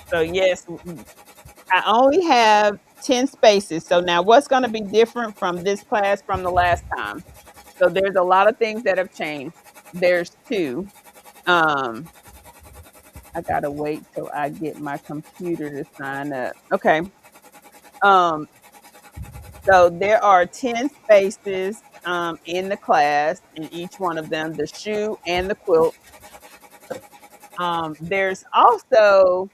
so yes, I only have 10 spaces. So now what's going to be different from this class from the last time? So there's a lot of things that have changed. There's two. Um, I gotta wait till I get my computer to sign up. Okay. Um, so there are 10 spaces in the class, in each one of them, the shoe and the quilt. There's also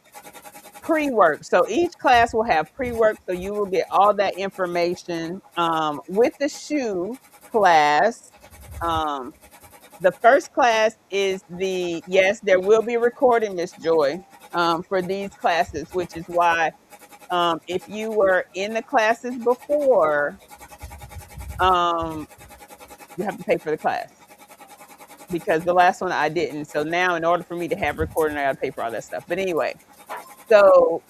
pre-work. So each class will have pre-work, so you will get all that information. With the shoe class, um, the first class is yes, there will be recording, Miss Joy, for these classes, which is why if you were in the classes before, um, you have to pay for the class because the last one I didn't. So now, in order for me to have recording, I got to pay for all that stuff. But anyway, so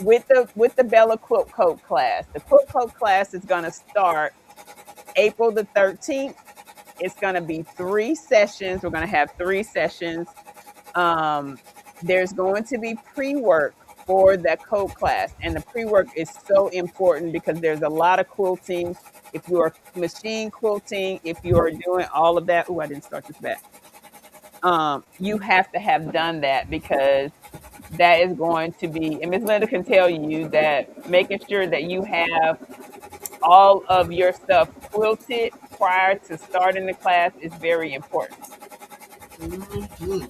with the Bella Quilt Coat class, the Quilt Coat class is going to start April the 13th. It's going to be 3 sessions. We're going to have 3 sessions. There's going to be pre-work for that coat class, and the pre-work is so important because there's a lot of quilting. If you are machine quilting, if you are doing all of that, oh, I didn't start this back. You have to have done that because that is going to be, and Ms. Linda can tell you that making sure that you have all of your stuff quilted prior to starting the class is very important. Mm-hmm.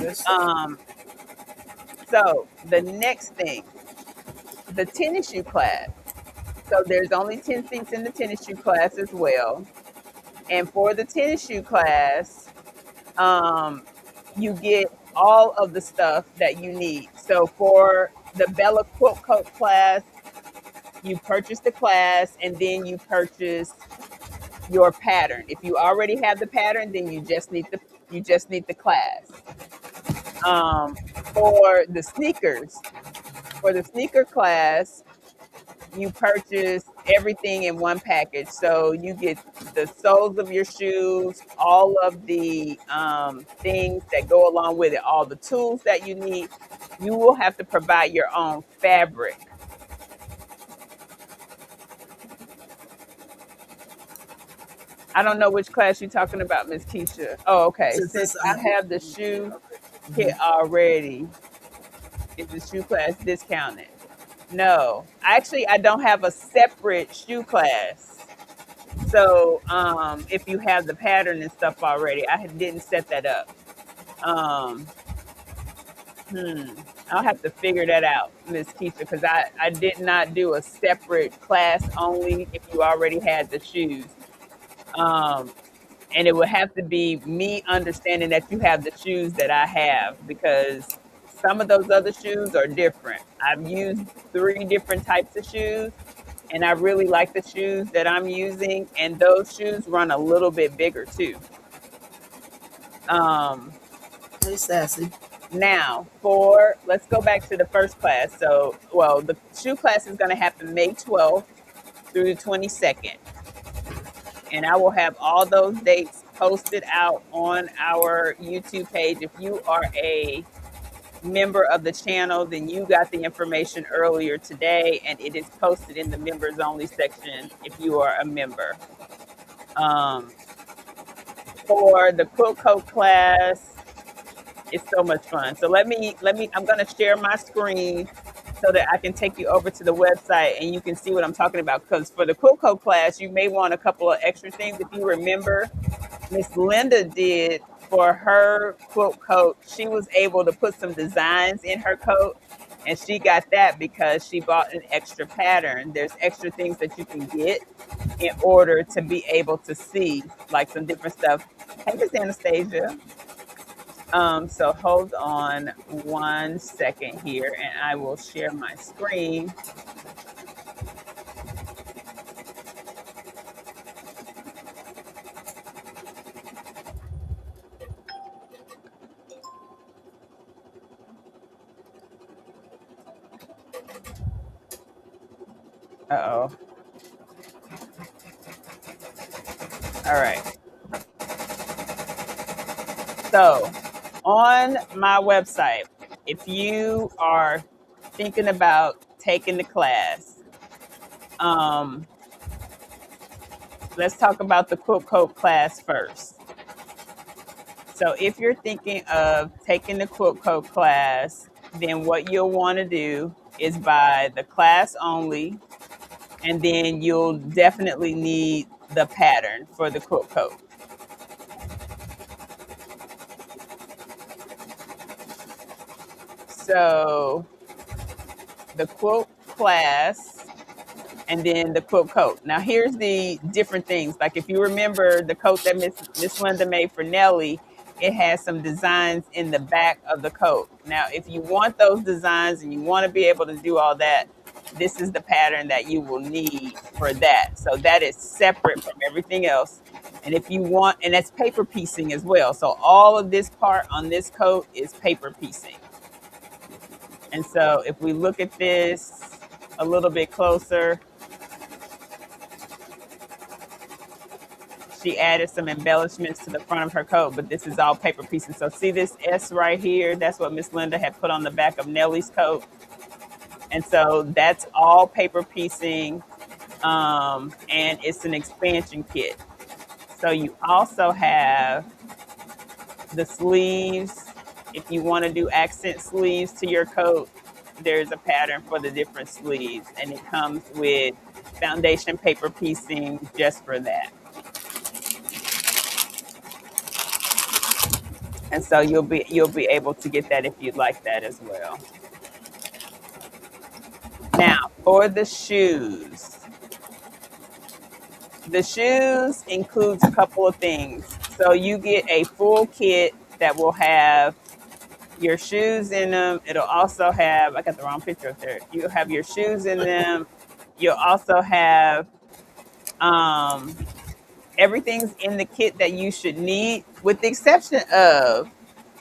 Yes. So the next thing, the tennis shoe class. So there's only 10 seats in the tennis shoe class as well. And for the tennis shoe class, you get all of the stuff that you need. So for the Bella Quilt Coat class, you purchase the class and then you purchase your pattern. If you already have the pattern, then you just need the class. For the sneakers, for the sneaker class, you purchase everything in one package. So you get the soles of your shoes, all of the things that go along with it, all the tools that you need. You will have to provide your own fabric. I don't know which class you're talking about, Miss Keisha. Oh, okay. Since I have the shoe kit already, is the shoe class discounted? No, actually, I don't have a separate shoe class. So if you have the pattern and stuff already, I didn't set that up. Um, I'll have to figure that out, Miss Keisha, because I did not do a separate class only if you already had the shoes. Um, and it would have to be me understanding that you have the shoes that I have because some of those other shoes are different. I've used 3 different types of shoes and I really like the shoes that I'm using, and those shoes run a little bit bigger too. Um, Hey, Sassy. Now, let's go back to the first class. So, well, the shoe class is going to happen May 12th through the 22nd. And I will have all those dates posted out on our YouTube page. If you are a member of the channel, then you got the information earlier today, and it is posted in the members only section if you are a member. For the quilt coat class, it's so much fun. So I'm going to share my screen so that I can take you over to the website and you can see what I'm talking about. Because for the quilt coat class, you may want a couple of extra things. If you remember, Miss Linda did for her quilt coat, she was able to put some designs in her coat, and she got that because she bought an extra pattern. There's extra things that you can get in order to be able to see like some different stuff. Hey, Miss Anastasia. So hold on 1 second here and I will share my screen. Uh-oh. All right. So on my website, if you are thinking about taking the class, let's talk about the quilt coat class first. So if you're thinking of taking the quilt coat class, then what you'll want to do is buy the class only, and then you'll definitely need the pattern for the quilt coat. So the quilt class and then the quilt coat. Now here's the different things. Like if you remember the coat that Miss Linda made for Nellie, it has some designs in the back of the coat. Now if you want those designs and you want to be able to do all that, this is the pattern that you will need for that. So that is separate from everything else. And if you want, and that's paper piecing as well. So all of this part on this coat is paper piecing. And so if we look at this a little bit closer, she added some embellishments to the front of her coat, but this is all paper piecing. So see this S right here? That's what Miss Linda had put on the back of Nellie's coat. And so that's all paper piecing, and it's an expansion kit. So you also have the sleeves. If you want to do accent sleeves to your coat, there's a pattern for the different sleeves, and it comes with foundation paper piecing just for that. And so you'll be able to get that if you'd like that as well. Now for the shoes. The shoes includes a couple of things. So you get a full kit that will have your shoes in them. It'll also have, I got the wrong picture up there. You'll have your shoes in them. You'll also have everything's in the kit that you should need, with the exception of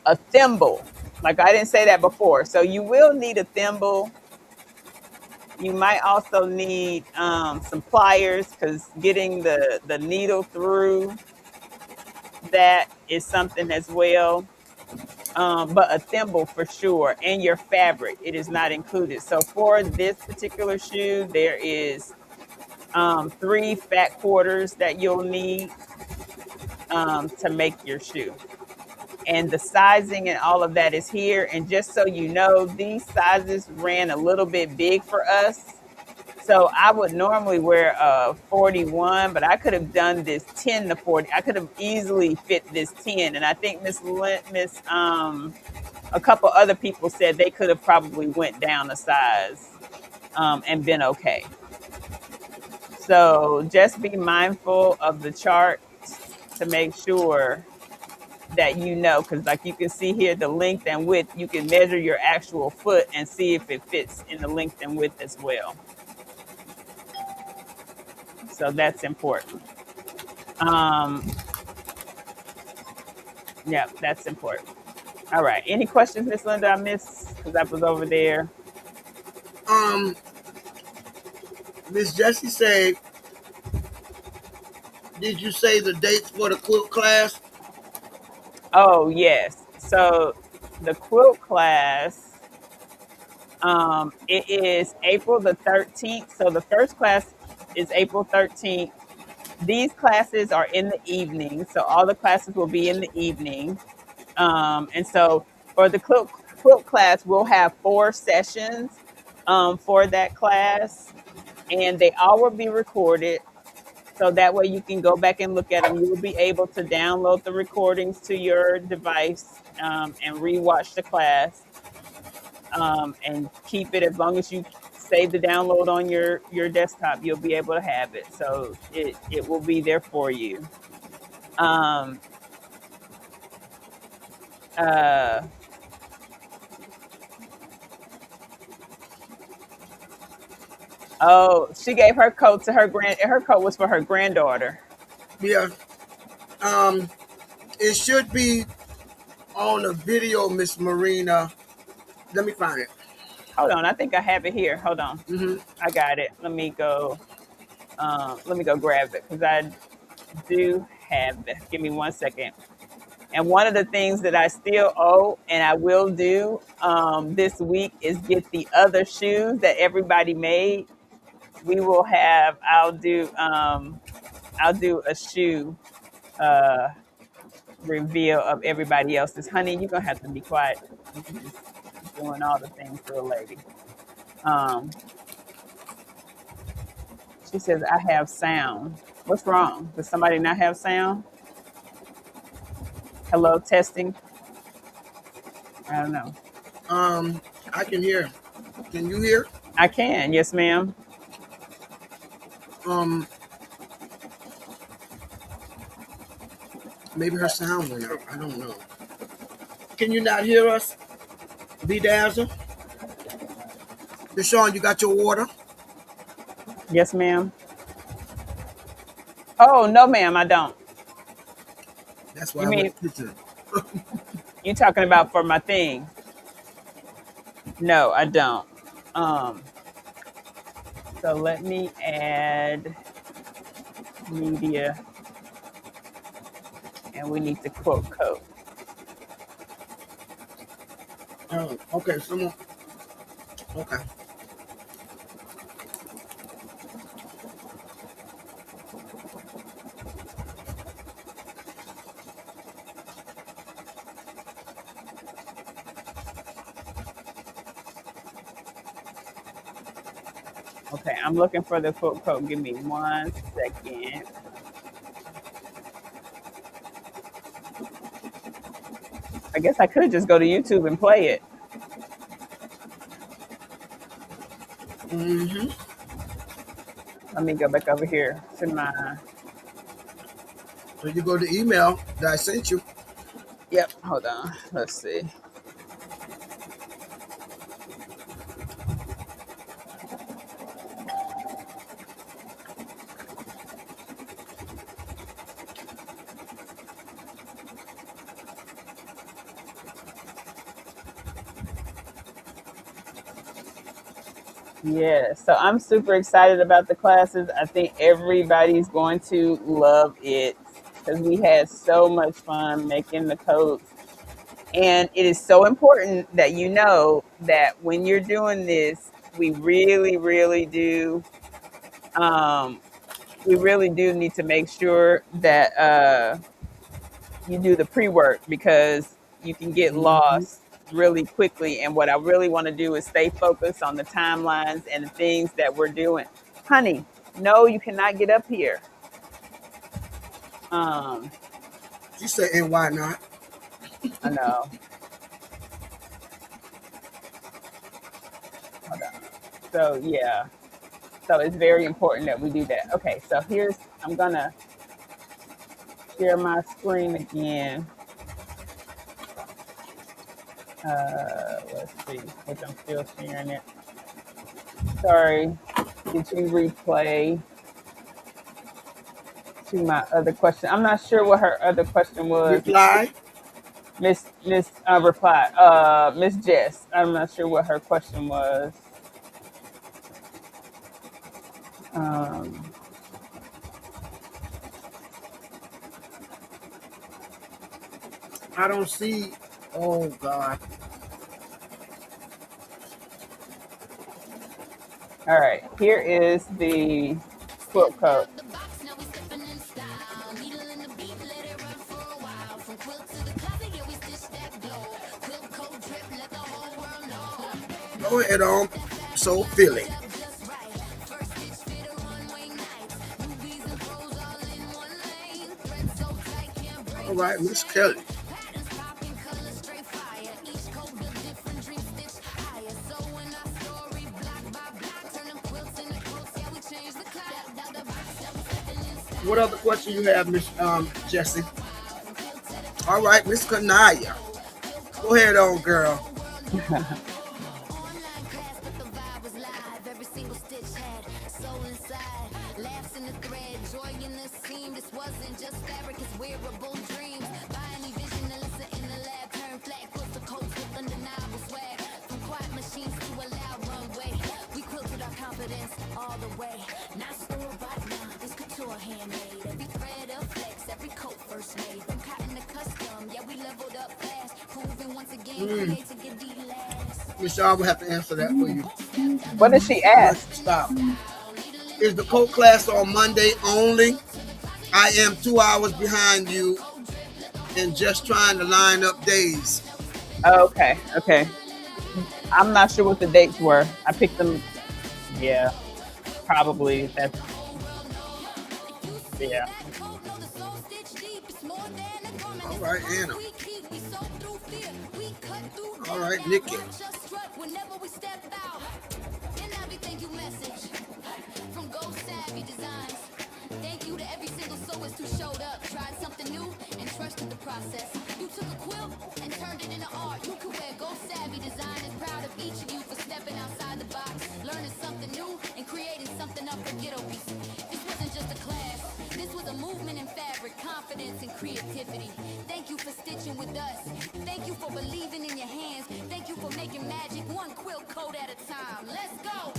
a thimble. Like I didn't say that before. So you will need a thimble. You might also need some pliers, because getting the needle through that is something as well. But a thimble for sure, and your fabric, it is not included. So for this particular shoe, there is 3 fat quarters that you'll need to make your shoe. And the sizing and all of that is here. And just so you know, these sizes ran a little bit big for us. So I would normally wear a 41, but I could have done this 10 to 40. I could have easily fit this 10. And I think a couple other people said they could have probably went down a size and been okay. So just be mindful of the chart to make sure that you know, because like you can see here, the length and width, you can measure your actual foot and see if it fits in the length and width as well. So that's important. Yeah, that's important. All right. Any questions, Miss Linda, I missed because I was over there? Miss Jessie said, did you say the dates for the quilt class? Oh, yes. So the quilt class, it is April the 13th. So the first class is April 13th. These classes are in the evening. So all the classes will be in the evening. And so for the quilt class, we'll have 4 sessions for that class. And they all will be recorded. So that way you can go back and look at them. You'll be able to download the recordings to your device and rewatch the class and keep it. As long as you save the download on your desktop, you'll be able to have it. So it will be there for you. Oh, she gave her coat to her coat was for her granddaughter. Yeah. It should be on a video, Miss Marina. Let me find it. Hold on, I think I have it here. Hold on. Mm-hmm. I got it. Let me go grab it, because I do have it. Give me 1 second. And one of the things that I still owe, and I will do this week, is get the other shoes that everybody made. We will have. I'll do a shoe reveal of everybody else's. Honey, you're gonna have to be quiet. You just doing all the things to a lady. Um, she says I have sound. What's wrong? Does somebody not have sound? Hello, testing. I don't know. I can hear. Can you hear? I can. Yes, ma'am. Um, maybe her sound went out. I don't know. Can you not hear us? Bedazzle? Deshaun, you got your water? Yes, ma'am. Oh no, ma'am. I don't. That's why You I mean went to kitchen. you talking about for my thing? No, I don't. Um, so let me add media, and we need to quote code. Oh, okay. Someone. Okay. Okay, I'm looking for the quote code. Give me 1 second. I guess I could just go to YouTube and play it. Mm-hmm. Let me go back over here to my. So you go to email that I sent you. Yep, hold on. Let's see. Yeah, so I'm super excited about the classes. I think everybody's going to love it because we had so much fun making the codes. And it is so important that you know that when you're doing this, we really, really do, um, we really do need to make sure that you do the pre-work because you can get Mm-hmm. lost really quickly. And what I really want to do is stay focused on the timelines and the things that we're doing. Honey, no, you cannot get up here. Um, She said, and why not? I know. Hold on. So yeah, so it's very important that we do that. Okay, so here's I'm gonna share my screen again. Let's see, which I'm still sharing it. Sorry, did you replay to my other question? I'm not sure what her other question was. Reply. Miss reply. Miss Jess. I'm not sure what her question was. Um, I don't see. Oh God. all right, here is the quote Stepped code. out the box, now we stepping in style. Needle in the beat, let it run for a while. From quilt to the closet, yeah, we stitch that glow. Quilt coat drip, let the whole world know. Go ahead on. So feel it. Set up just right. First stitch fit a runway night. Newbies and pros all in one lane. Thread so tight, can't break All the right, Miss chain. Kelly. Patterns popping, colors straight fire. Each coat built different, dream stitch higher. So when I story block by block, turn them quilts into quotes, yeah, we change the clock. Stepped out the box, now we stepping in What other style. question you have, Miss Jesse? All right, Miss Kanaya. Go ahead on, girl. Online class, but the vibe was live. Every single stitch had soul inside. Laughs in the thread, joy in the seam. This wasn't just fabric, it's wearable dreams. By any vision, the lesson in the lab. Turn flat, quilt the coats with undeniable swag. From quiet machines to a loud runway. We quilted our confidence all the way. Not store-bought now, this couture handmade. Every thread of flex, every coat first made. From cotton to custom, yeah, we leveled up fast. Proving once again, create to get last. Miss Shaw will have to answer that for you. What did she You have ask? to stop. Is the coat class on Monday only? I am 2 hours behind you. and just trying to line up days. Okay, okay. I'm not sure what the dates were. I picked them. Yeah, probably. That's yeah. All right, Anna. All right, Nikki. From Go Savvy Designs. Thank you to every single sewist who showed up, tried something new, and trusted the process. You took a quilt and turned it into art. You could wear Go Savvy Design is proud of each of you for stepping outside the box, learning something new, and creating something unforgettable. This wasn't just a class. This was a movement in fabric, confidence, and creativity. Thank you for stitching with us. Thank you for believing in your hands. Thank you for making magic one quilt coat at a time. Let's go.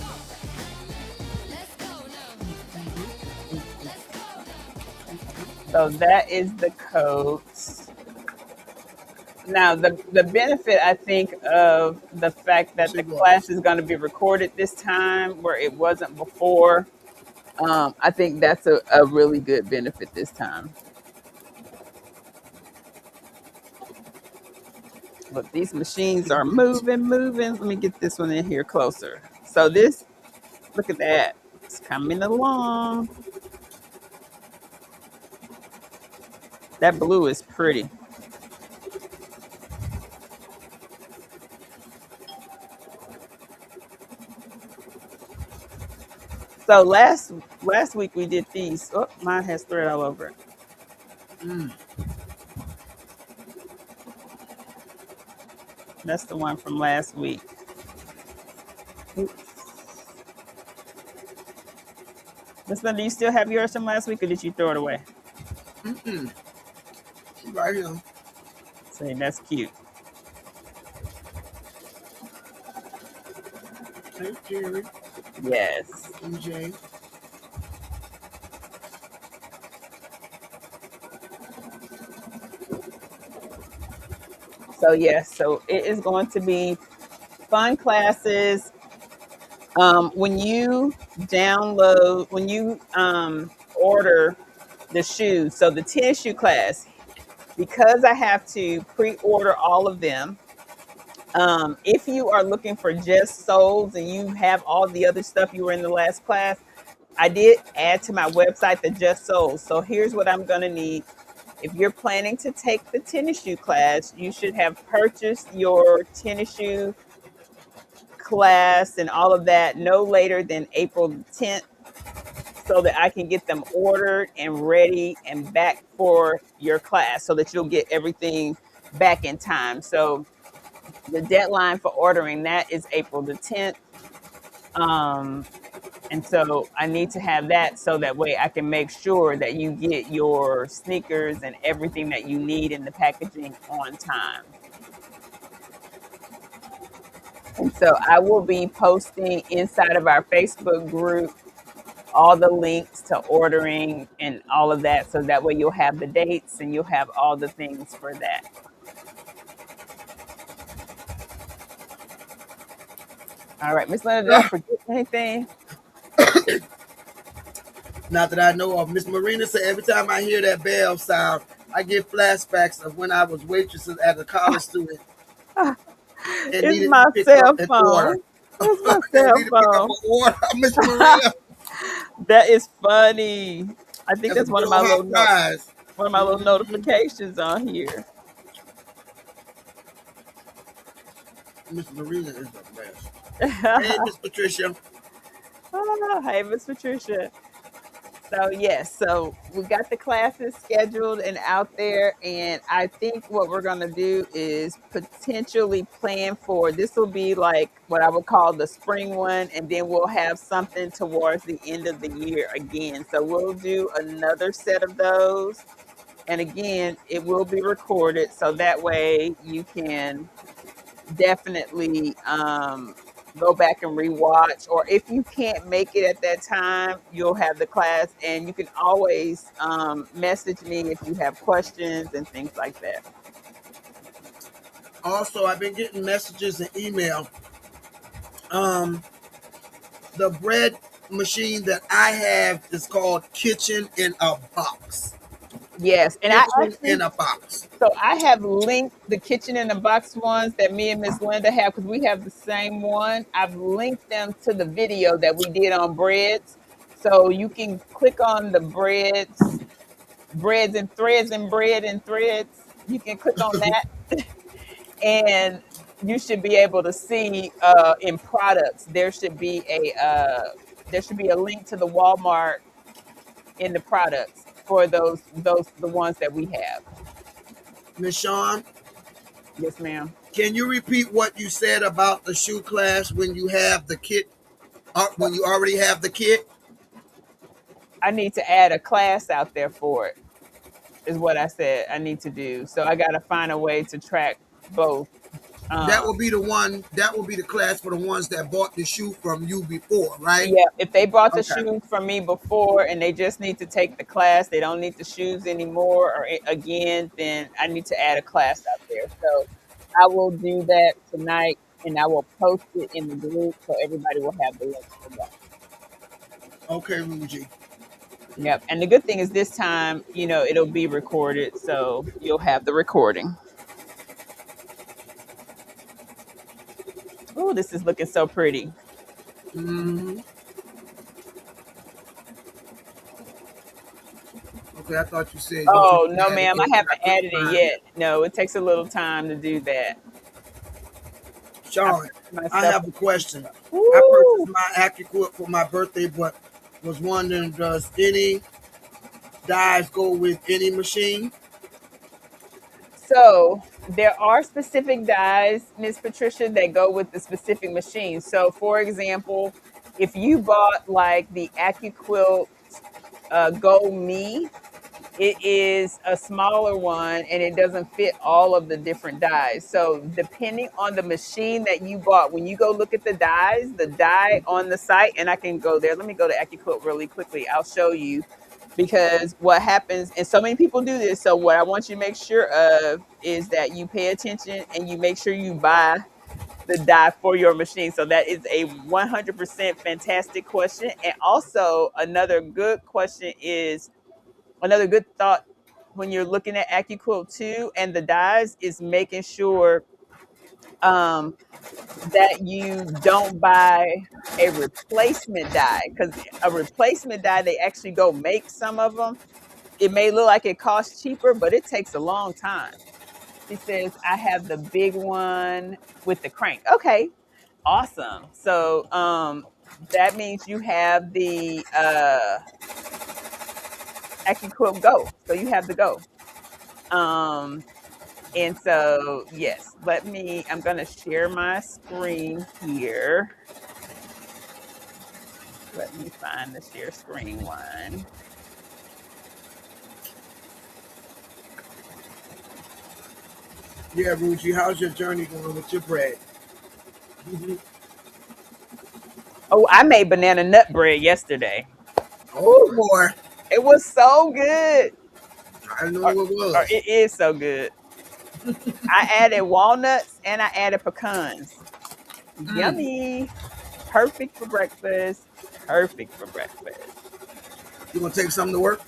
Let's go now. Let's go now. So that is the coats. Now, the benefit, I think, of the fact that She the was. class is going to be recorded this time where it wasn't before, I think that's a really good benefit this time. Look, these machines are moving, moving. Let me get this one in here closer. So this, look at that. It's coming along. That blue is pretty. So last week we did these. Oh, mine has thread all over it. Mm. That's the one from last week. Oops. Miss Linda, you still have yours from last week, or did you throw it away? Mm-mm. She right here. See, that's cute. Hey, Jerry. Yes. EJ. So yes, so it is going to be fun classes. When you download, when you order the shoes, so the tennis shoe class, because I have to pre-order all of them. If you are looking for just soles and you have all the other stuff you were in the last class, I did add to my website the just soles. So here's what I'm going to need. If you're planning to take the tennis shoe class, you should have purchased your tennis shoe class and all of that no later than April 10th so that I can get them ordered and ready and back for your class so that you'll get everything back in time. So the deadline for ordering that is April the 10th. And so I need to have that so that way I can make sure that you get your sneakers and everything that you need in the packaging on time. And so I will be posting inside of our Facebook group all the links to ordering and all of that. So that way you'll have the dates and you'll have all the things for that. All right, Miss Linda, did I forget anything? Not that I know of. Miss Marina said every time I hear that bell sound, I get flashbacks of when I was waitressing as a college student and It's needed to my pick up cell an order. phone. It's my And cell needed to pick up phone. an order. Miss Marina, That is funny. I think that's a that's good old hot prize. one of my little Mhm. notifications on here. Miss Marina is the best. Hey, Miss Patricia. Oh, hey, Miss Patricia. So yes, so we got the classes scheduled and out there, and I think what we're gonna do is potentially plan for this will be like what I would call the spring one, and then we'll have something towards the end of the year again. So we'll do another set of those, and again, it will be recorded, so that way you can definitely go back and rewatch, or if you can't make it at that time, you'll have the class, and you can always message me if you have questions and things like that. Also, I've been getting messages and email. Um, the bread machine that I have is called Kitchen in a Box. Yes, and I kitchen actually, in a box. so I have linked the kitchen in the box ones that me and Miss Linda have because we have the same one. I've linked them to the video that we did on breads. So you can click on the breads and threads and bread and threads. You can click on that and you should be able to see in products there should be a link to the Walmart in the products for those the ones that we have. Miss Shawn, Yes, ma'am. can you repeat what you said about the shoe class when you have the kit? When you already have the kit, I need to add a class out there for it, is what I said I need to do. So I got to find a way to track both. that Um, will be the one. That will be the class for the ones that bought the shoe from you before, right? yeah, if they bought the Okay. shoes from me before and they just need to take the class, they don't need the shoes anymore or again, then I need to add a class out there. So I will do that tonight and I will post it in the group so everybody will have the link for that. Okay, Ruji. Yep. And the good thing is this time, it'll be recorded. So you'll have the recording. Oh, this is looking so pretty. Hmm. Okay, I thought you said you Oh, couldn't no, add it ma'am. I yet, but I haven't couldn't added it find yet. it. No, it takes a little time to do that. I Sean, put I myself. have a question. I purchased Woo! my Acuquilt for my birthday, but was wondering, does any dyes go with any machine? So there are specific dyes, Miss Patricia, that go with the specific machine. So, for example, if you bought like the Acuquilt Go Me, it is a smaller one and it doesn't fit all of the different dyes. So, depending on the machine that you bought, when you go look at the dyes, the dye on the site, and I can go there. Let me go to Acuquilt really quickly. I'll show you because what happens, and so many people do this. So, what I want you to make sure of is that you pay attention and you make sure you buy the dye for your machine. So, that is a 100% fantastic question. And also, another good thought when you're looking at AccuQuilt 2 and the dyes is making sure um, that you don't buy a replacement dye because a replacement dye, they actually go make some of them. It may look like it costs cheaper, but it takes a long time. She says, I have the big one with the crank. Okay, awesome. So that means you have the AccuQuilt Go. So you have the Go. Um, And so, yes, I'm going to share my screen here. Let me find the share screen one. Yeah, Ruji, how's your journey going with your bread? Oh, I made banana nut bread yesterday. Oh Whew, boy, it was so good. I know Or, it or was. it is so good. I added walnuts and I added pecans. Mm. Yummy. Perfect for breakfast. Perfect for breakfast. You gonna take something to work?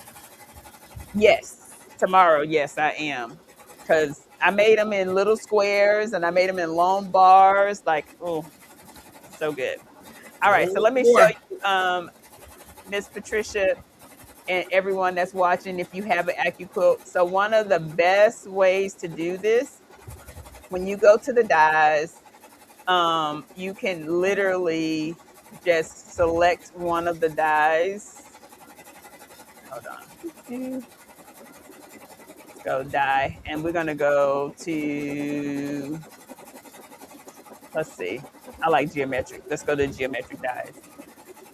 Yes, tomorrow. Yes, I am. Because I made them in little squares and I made them in long bars. Like, oh, so good. All right, so Oh let me show boy. you, Miss Patricia and everyone that's watching if you have an AccuQuilt. So, one of the best ways to do this when you go to the dyes, you can literally just select one of the dyes. Hold on. Let's go dye. And we're going to go to, let's see. I like geometric. Let's go to geometric dyes.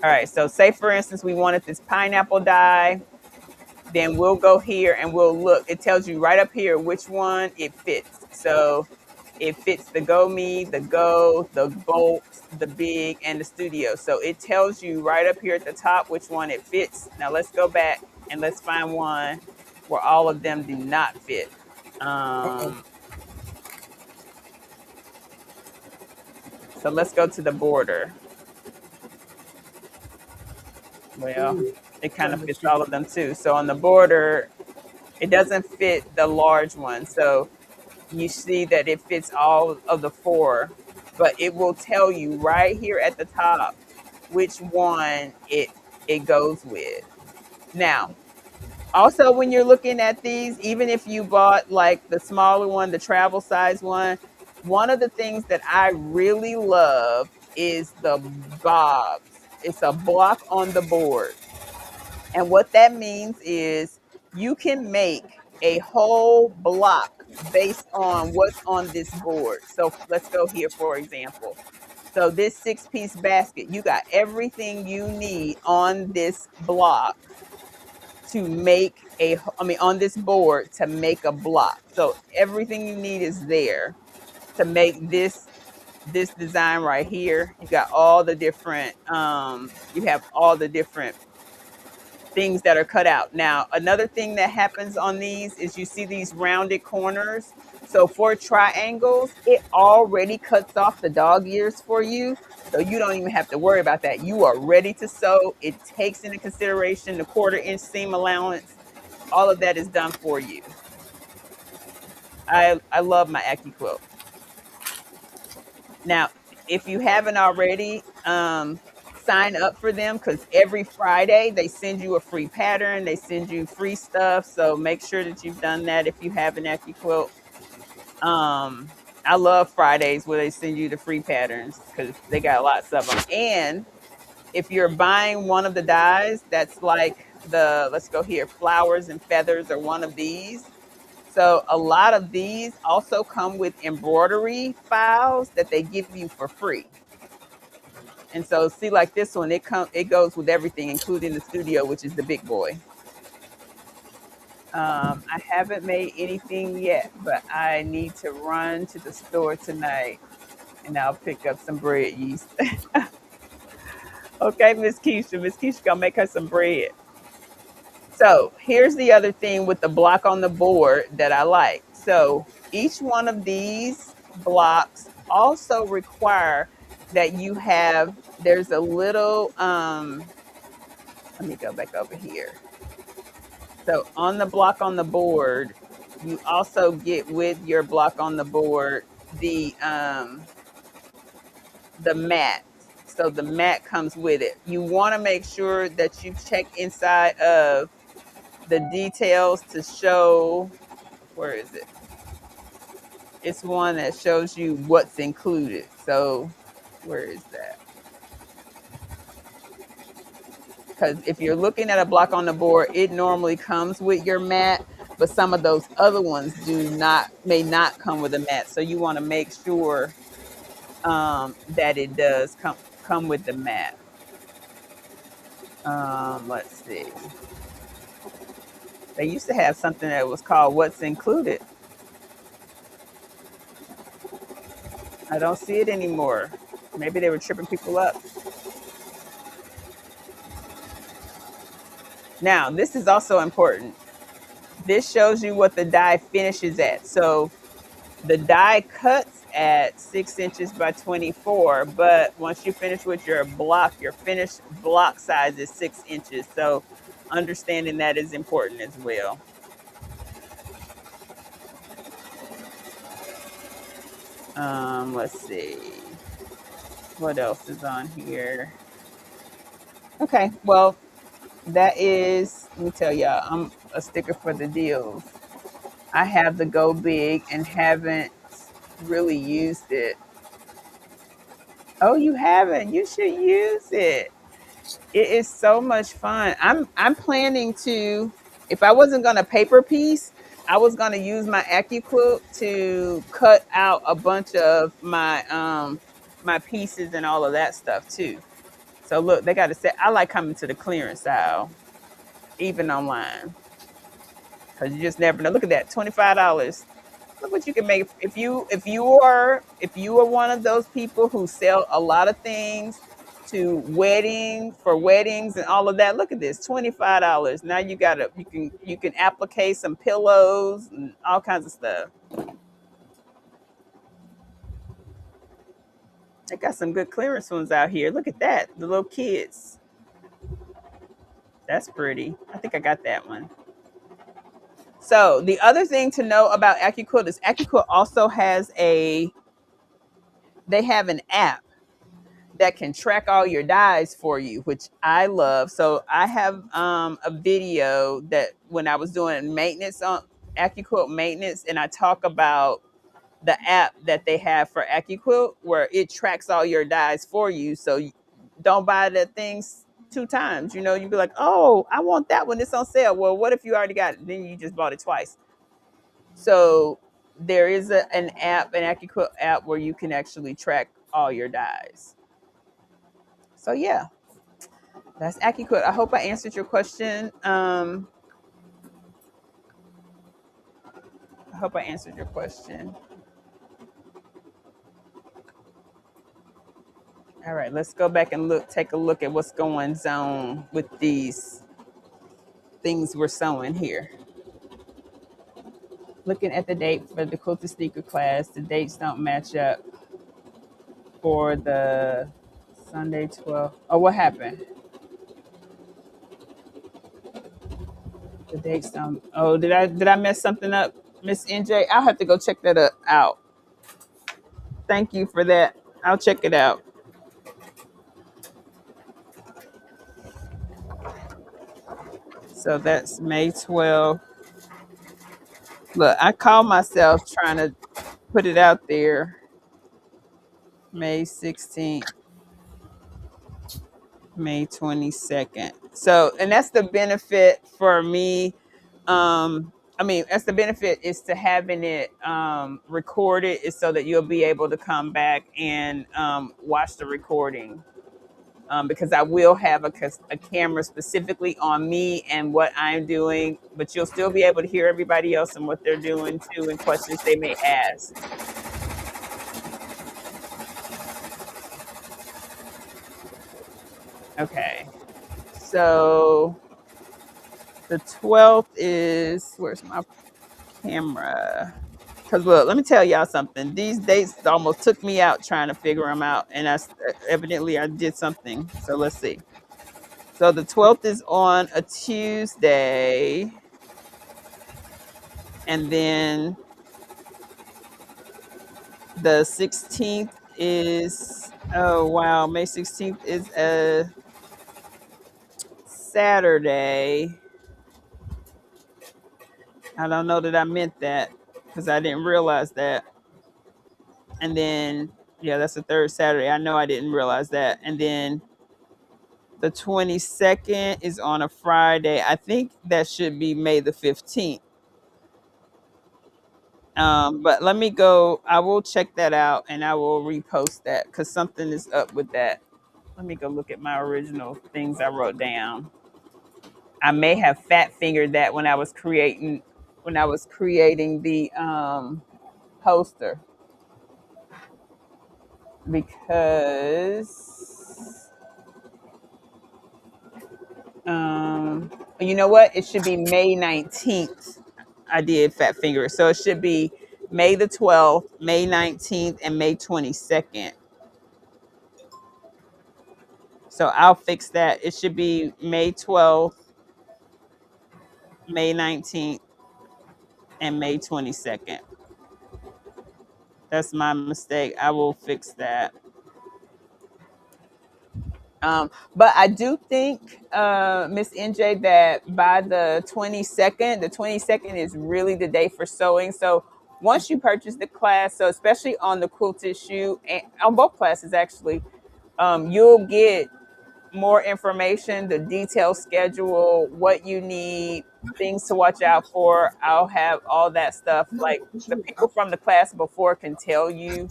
All right. So, say for instance, we wanted this pineapple dye. Then we'll go here and we'll look. It tells you right up here which one it fits. So it fits the Go Me, the Go, the Bolt, the Big, and the Studio. So it tells you right up here at the top which one it fits. Now let's go back and let's find one where all of them do not fit. Uh-oh. So let's go to the border. Well, Ooh, it kind trying of to fits see. all of them too. So on the border, It doesn't fit the large one. So you see that it fits all of the four, but it will tell you right here at the top which one it goes with. Now, also when you're looking at these, even if you bought like the smaller one, the travel size one of the things that I really love is the bobs. It's a block on the board. And what that means is you can make a whole block based on what's on this board. So let's go here, for example. So this 6-piece basket, you got everything you need on this block to make on this board to make a block. So everything you need is there to make this design right here. You got all the different you have all the different things that are cut out. Now, another thing that happens on these is you see these rounded corners. So for triangles, it already cuts off the dog ears for you. So you don't even have to worry about that. You are ready to sew. It takes into consideration the 1/4 inch seam allowance. All of that is done for you. I love my Acuquilt. Now, if you haven't already, sign up for them because every Friday they send you a free pattern. They send you free stuff. So make sure that you've done that if you have an Acuquilt. I love Fridays where they send you the free patterns because they got lots of them. And if you're buying one of the dies, that's like let's go here, flowers and feathers or one of these. So a lot of these also come with embroidery files that they give you for free. And so see, like this one, it goes with everything, including the studio, which is the big boy. I haven't made anything yet, but I need to run to the store tonight and I'll pick up some bread yeast. Okay, Miss Keisha. Miss Keisha gonna make her some bread. So here's the other thing with the block on the board that I like. So each one of these blocks also require that there's a little, let me go back over here. So on the block on the board, you also get with your block on the board the mat. So the mat comes with it. You want to make sure that you check inside of the details to show, where is it? It's one that shows you what's included. So where is that? Because if you're looking at a block on the board, it normally comes with your mat, but some of those other ones may not come with a mat. So you want to make sure that it does come with the mat. Let's see. They used to have something that was called What's Included. I don't see it anymore. Maybe they were tripping people up. Now, this is also important. This shows you what the die finishes at. So the die cuts at 6 inches by 24, but once you finish with your block, your finished block size is 6 inches. So understanding that is important as well. Let's see. What else is on here? Okay, well, that is, let me tell y'all, I'm a sticker for the deals. I have the Go Big and haven't really used it. Oh, you haven't? You should use it. It is so much fun. I'm planning to, if I wasn't gonna paper piece, I was gonna use my Acuquilt to cut out a bunch of my pieces and all of that stuff too. So look, they got to say I like coming to the clearance aisle, even online, because you just never know. Look at that, $25. Look what you can make if you are one of those people who sell a lot of things to weddings and all of that. Look at this, $25. Now you can applique some pillows and all kinds of stuff. They got some good clearance ones out here. Look at that, the little kids. That's pretty. I think I got that one. So the other thing to know about Acuquilt is Acuquilt also has they have an app that can track all your dyes for you, which I love. So I have a video that when I was doing maintenance on Acuquilt maintenance, and I talk about the app that they have for Acuquilt where it tracks all your dyes for you. So don't buy the things two times. You know, you'd be like, oh, I want that one. It's on sale. Well, what if you already got it? Then you just bought it twice. So there is an app, an Acuquilt app where you can actually track all your dyes. So yeah, that's Acuquilt. I hope I answered your question. I hope I answered your question. All right, let's go back and take a look at what's going on with these things we're sewing here. Looking at the date for the quilted sneaker class, the dates don't match up for the Sunday 12th. Oh, what happened? The dates don't. Oh, did I mess something up, Miss NJ? I'll have to go check that out. Thank you for that. I'll check it out. So that's May 12th. Look, I call myself trying to put it out there. May 16th, May 22nd. So, and that's the benefit for me. I mean, that's the benefit is to having it recorded is so that you'll be able to come back and watch the recording. Because I will have a camera specifically on me and what I'm doing, but you'll still be able to hear everybody else and what they're doing too and questions they may ask. Okay. So the 12th is, where's my camera? Because look, let me tell y'all something. These dates almost took me out trying to figure them out. And evidently I did something. So let's see. So the 12th is on a Tuesday. And then the 16th is, oh wow, May 16th is a Saturday. I don't know that I meant that because I didn't realize that. And then, yeah, that's the third Saturday. I know I didn't realize that. And then the 22nd is on a Friday. I think that should be May the 15th. But let me go. I will check that out and I will repost that because something is up with that. Let me go look at my original things I wrote down. I may have fat fingered that when I was creating the poster because you know what? It should be May 19th. I did fat finger. So it should be May the 12th, May 19th, and May 22nd. So I'll fix that. It should be May 12th, May 19th, and May 22nd. That's my mistake. I will fix that. But I do think, Miss NJ, that by the 22nd is really the day for sewing. So once you purchase the class, so especially on the quilted shoe and on both classes actually, you'll get more information, the detailed schedule, what you need, things to watch out for. I'll have all that stuff. Like the people from the class before can tell you.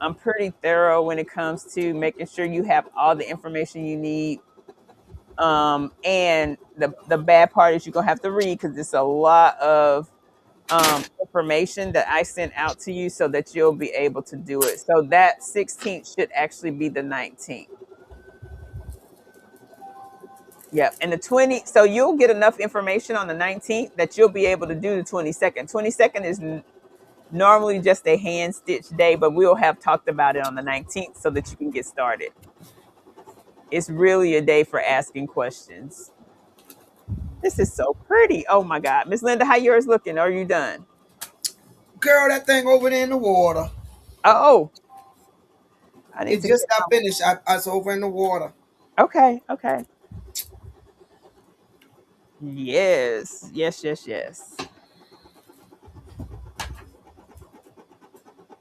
I'm pretty thorough when it comes to making sure you have all the information you need. And the bad part is you're gonna have to read because it's a lot of information that I sent out to you so that you'll be able to do it. So that 16th should actually be the 19th. Yep. And the 20th, so you'll get enough information on the 19th that you'll be able to do the 22nd. 22nd is normally just a hand stitch day, but we'll have talked about it on the 19th so that you can get started. It's really a day for asking questions. This is so pretty. Oh my God. Miss Linda, how yours looking? Are you done? Girl, that thing over there in the water. Oh, I need It to just get got finished. I was over in the water. okay, okay. Yes, yes, yes, yes.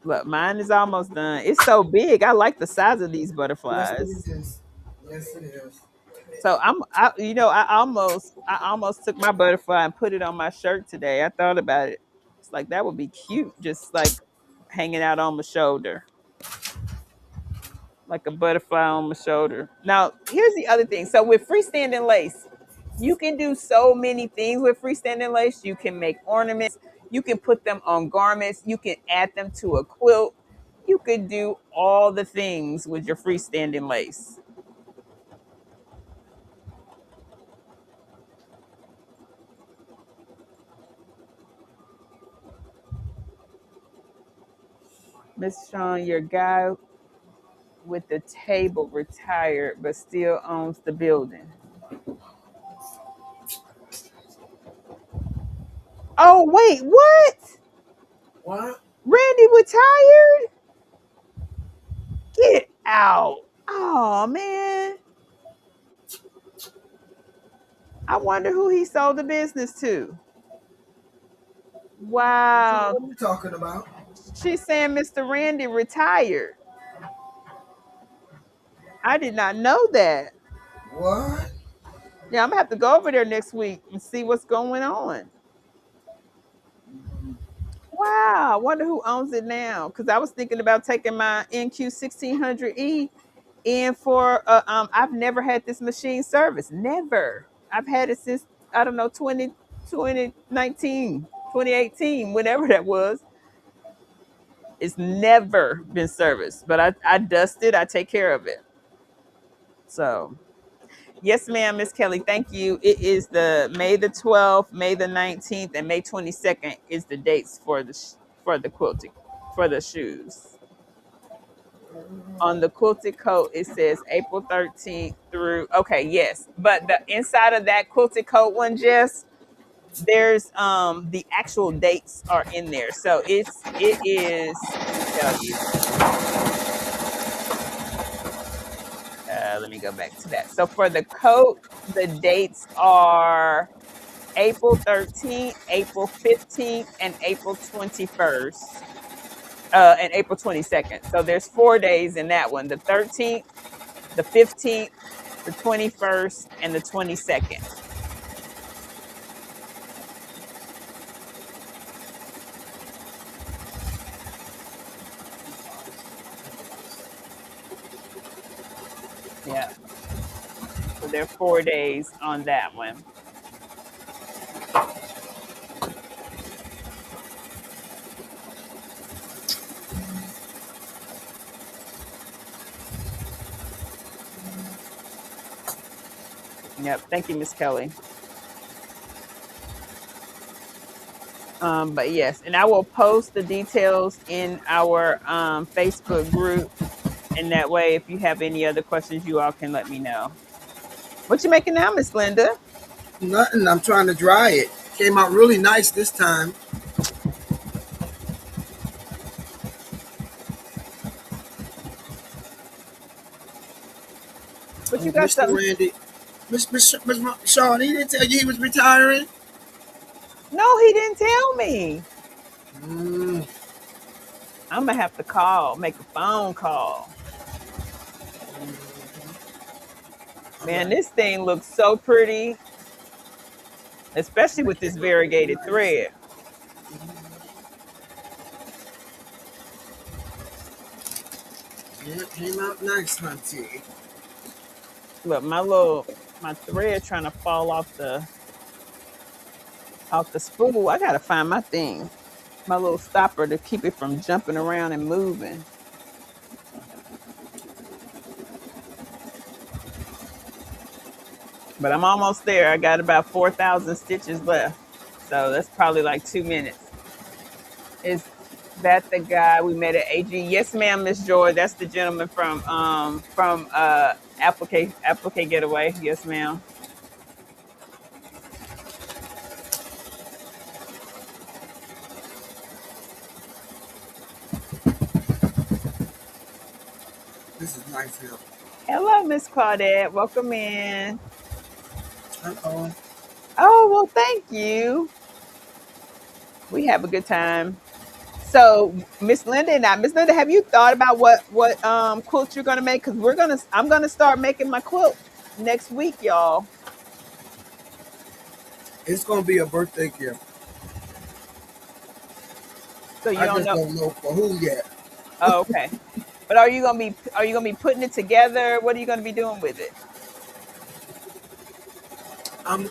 Look, mine is almost done. It's so big. I like the size of these Yes, it butterflies. is. Yes, it is. So I almost took my butterfly and put it on my shirt today. I thought about it. It's like that would be cute, just like hanging out on my shoulder, like a butterfly on my shoulder. Now, here's the other thing. So with freestanding lace, you can do so many things with freestanding lace. You can make ornaments. You can put them on garments. You can add them to a quilt. You could do all the things with your freestanding lace. Miss Shawn, your guy with the table retired but still owns the building. Oh, wait, what? What? Randy retired? Get out. Oh, man. I wonder who he sold the business to. Wow. What are you talking about? She's saying Mr. Randy retired. I did not know that. What? Yeah, I'm gonna have to go over there next week and see what's going on. Wow, I wonder who owns it now. Because I was thinking about taking my NQ 1600E in for. I've never had this machine service. Never. I've had it since I don't know 2019, 2018, whenever that was. It's never been serviced, but I dust it. I take care of it. So yes, ma'am, Miss Kelly. Thank you. It is the May the 12th, May the 19th, and May 22nd is the dates for the quilting for the shoes. On the quilted coat, it says April 13th through okay, yes. But the inside of that quilted coat one, Jess, there's the actual dates are in there. So it is, let me tell you. Let me go back to that. So for the coat, the dates are April 13th, April 15th, and April 21st, and April 22nd. So there's 4 days in that one: the 13th, the 15th, the 21st, and the 22nd. Yeah. So there are 4 days on that one. Yep. Thank you, Miss Kelly. But yes, and I will post the details in our Facebook group. And that way, if you have any other questions, you all can let me know. What you making now, Miss Linda? Nothing. I'm trying to dry it. Came out really nice this time. But you got Mr. something? Randy, Miss Shawn, he didn't tell you he was retiring. No, he didn't tell me. Mm, I'm gonna have to call, make a phone call. all Man, right. this thing looks so pretty, especially with this variegated Nice. thread. Yeah, came out nice, hunty. Look, my thread trying to fall off the spool. I gotta find my thing, my little stopper to keep it from jumping around and moving. But I'm almost there. I got about 4,000 stitches left, so that's probably like 2 minutes. Is that the guy we met at AG? Yes, ma'am, Miss Joy. That's the gentleman from Applique Getaway. Yes, ma'am. nice here. Hello, Miss Claudette. Welcome in. Uh-oh. Oh, well, thank you. We have a good time. So, Miss Linda and I, Miss Linda, have you thought about what quilt you're gonna make? Because I'm gonna start making my quilt next week, y'all. It's gonna be a birthday gift. So you I don't just know. don't know for who yet. Oh, okay. But are you gonna be putting it together? What are you gonna be doing with it? I'm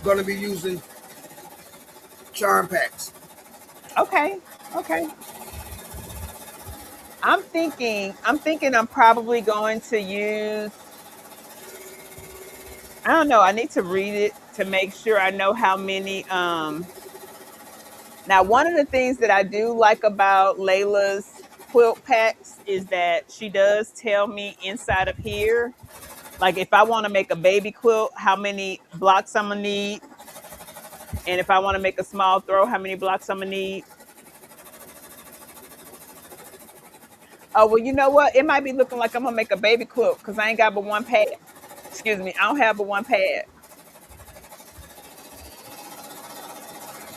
gonna be using charm packs. Okay. Okay. I'm thinking I'm probably going to use, I don't know, I need to read it to make sure I know how many now one of the things that I do like about Layla's quilt packs is that she does tell me inside of here, like if I want to make a baby quilt, how many blocks I'm gonna need, and if I want to make a small throw, how many blocks I'm gonna need. Oh, well, you know what? It might be looking like I'm gonna make a baby quilt because I ain't got but one pad. Excuse me, I don't have but one pad.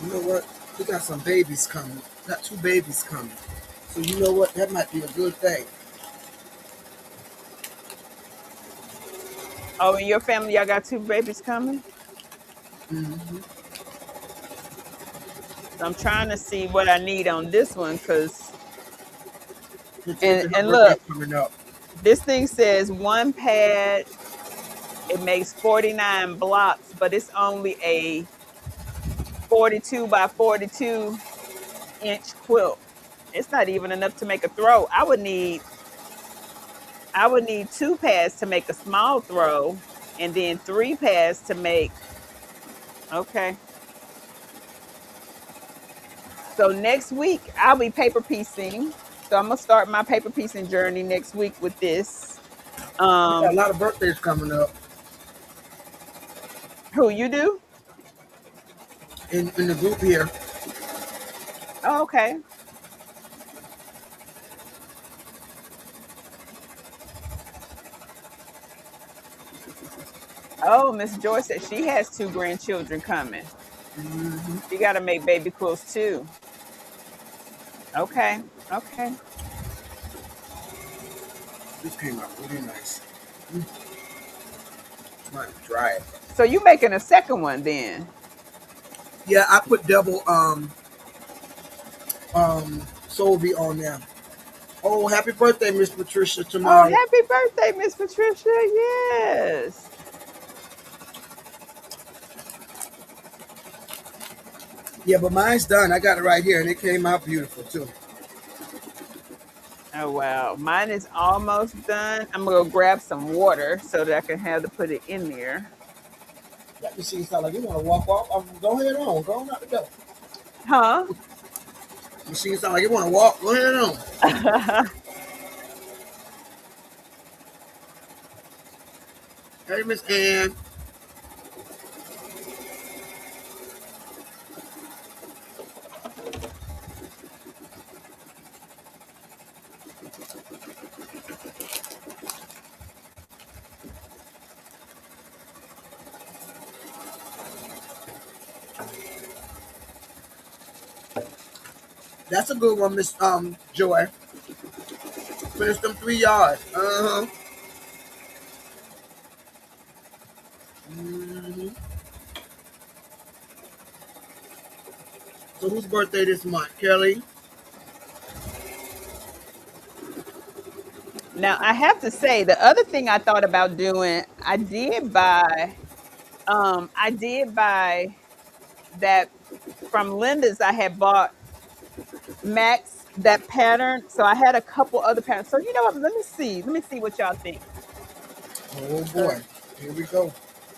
You know what? We got some babies coming. Got two babies coming. So you know what? That might be a good thing. Oh, in your family, y'all got two babies coming? Mm-hmm. So I'm trying to see what I need on this one because, and Patricia, her and birthday look, coming up. this thing says one pad. It makes 49 blocks, but it's only a 42 by 42-inch quilt. It's not even enough to make a throw. I would need two pads to make a small throw, and then three pads to make. Okay. So next week I'll be paper piecing. So I'm gonna start my paper piecing journey next week with this. We got a Um, lot of birthdays coming up who you do? in the group here. Oh, okay. Oh, Miss Joy said she has two grandchildren coming. Mm-hmm. She got to make baby quilts too. Okay. Okay. This came out really nice. Mm. Might try it. So you making a second one then? Yeah, I put double Solvi on there. Oh, happy birthday, Miss Patricia, Oh, tomorrow. happy birthday, Miss Patricia. Yes. Yeah, but mine's done. I got it right here, and it came out beautiful too. Oh wow. Mine is almost done. I'm gonna go grab some water so that I can have to put it in there. That machine sound like you want to walk off. Go ahead on. Go on out the door. Huh? Machine sound like you want to walk. Go ahead on. Hey, Miss Ann. That's a good one, Miss Joy. Finish them 3 yards. Uh huh. Hmm. So whose birthday this month? Kelly. Now I have to say the other thing I thought about doing, I did buy that from Linda's. I had bought Max that pattern. So I had a couple other patterns. So you know what? Let me see. Let me see what y'all think. Oh Uh, boy. Here we go.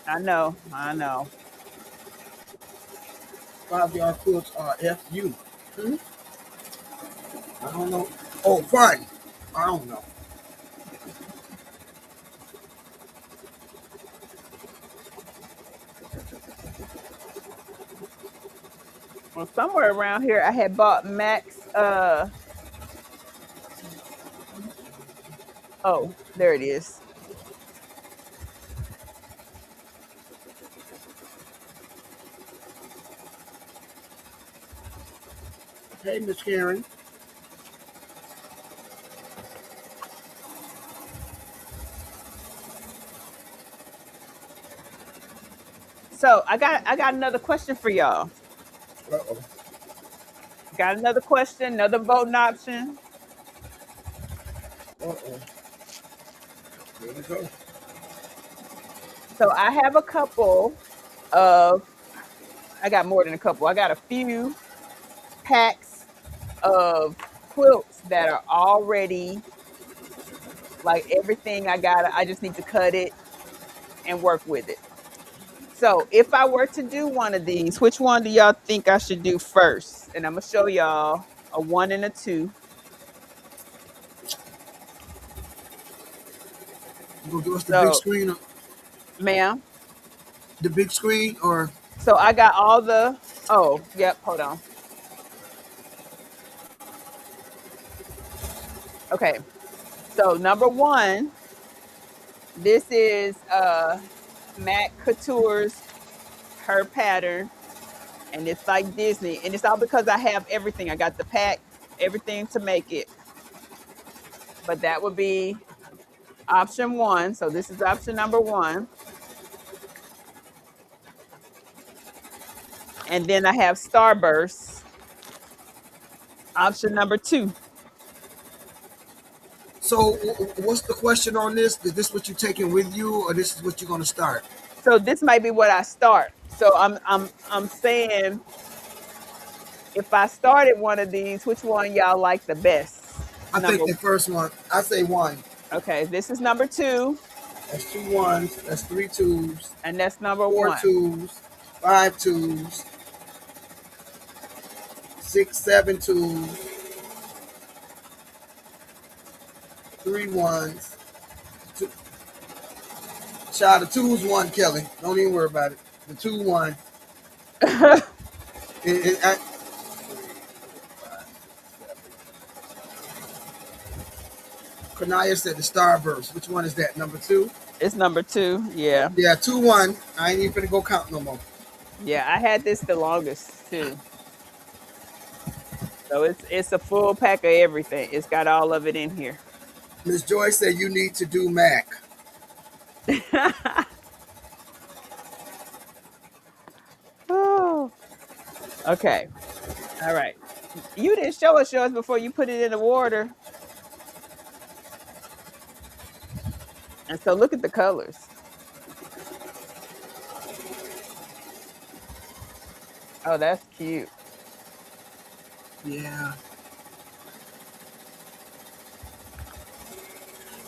I know. I know. 5 yard quilts are FU. Hmm? I don't know. Oh, fun. I don't know. Well, somewhere around here, I had bought Max. Oh, there it is. Hey, Miss Karen. So I got another question for y'all. Uh-oh. Got another question, another voting option. Uh-oh. Here we go. So I have a couple of I got more than a couple. I got a few packs of quilts that are already like everything I just need to cut it and work with it. So if I were to do one of these, which one do y'all think I should do first? And I'm gonna show y'all a one and a two. You gonna give us the big So, screen, ma'am. the big screen, or So I got all the oh, yep, hold on. Okay. So number one, this is Mac Couture's her pattern, and it's like Disney, and it's all because I have everything. I got the pack, everything to make it. But that would be option one. So this is option number one. And then I have Starburst, option number two. so? What's the question on this? Is this what you're taking with you, or this is what you're gonna start? So this might be what I start. So I'm saying if I started one of these, which one y'all like the best? I think Number the first one. I say one. okay, this is number two, That's two ones. That's three twos. and that's number Four one. twos. Five twos. 6, 7 twos. Three ones. Two. Child, the twos one, Kelly. Don't even worry about it. The 2 1. I, Kanaya said the Starburst. Which one is that? Number 2? It's number two. Yeah. Yeah, 2 1. I ain't even finna go count no more. Yeah, I had this the longest too. So it's a full pack of everything. It's got all of it in here. Miss Joy said you need to do Mac. Oh, okay. All right. You didn't show us yours before you put it in the water. And so look at the colors. Oh, that's cute. Yeah.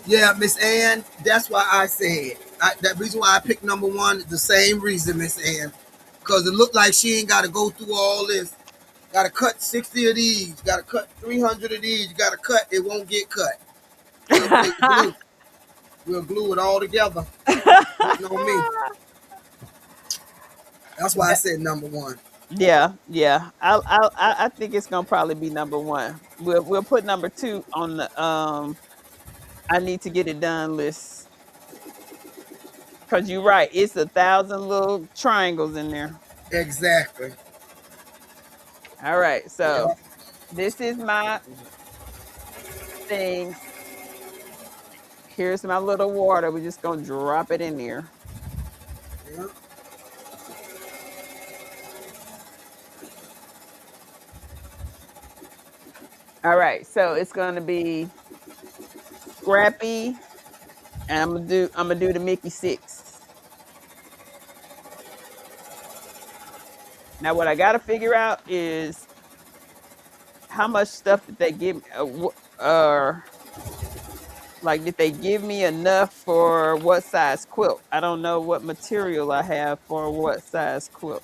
Yeah, Miss Ann, that's why I said. That reason why I picked number one is the same reason, Miss Ann. Because it looked like she ain't got to go through all this. Got to cut 60 of these. Got to cut 300 of these. You got to cut. It won't get cut. We'll take glue. We'll glue it all together. Waiting on me. That's why I said number one. Yeah, yeah. I think it's gonna probably be number one. We'll put number two on the I need to get it done list. Cause you're right, it's 1,000 little triangles in there. Exactly. All right, so Yeah. this is my thing. Here's my little water. We're just gonna drop it in there. Yeah. All right, so it's gonna be Scrappy, and I'm gonna do the Mickey 6. Now what I gotta figure out is how much stuff did they give me, like did they give me enough for what size quilt? I don't know what material I have for what size quilt.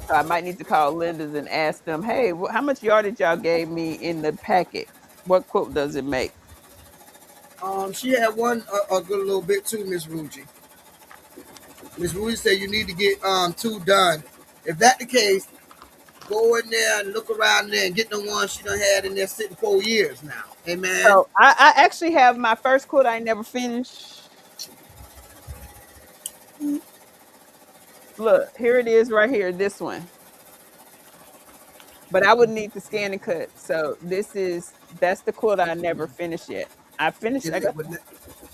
So I might need to call Linda's and ask them, hey, how much yardage y'all gave me in the packet? What quilt does it make? She had one a good little bit too, Miss Ruji. Miss Ruji said you need to get 2 done. If that the case, Go in there and look around there and get the one she done had in there sitting 4 years now. Amen. So I actually have my first quilt I never finished. Look, here it is right here, this one. But I would need to scan and cut. So that's the quilt I never finished yet. I finished. It, I it got. would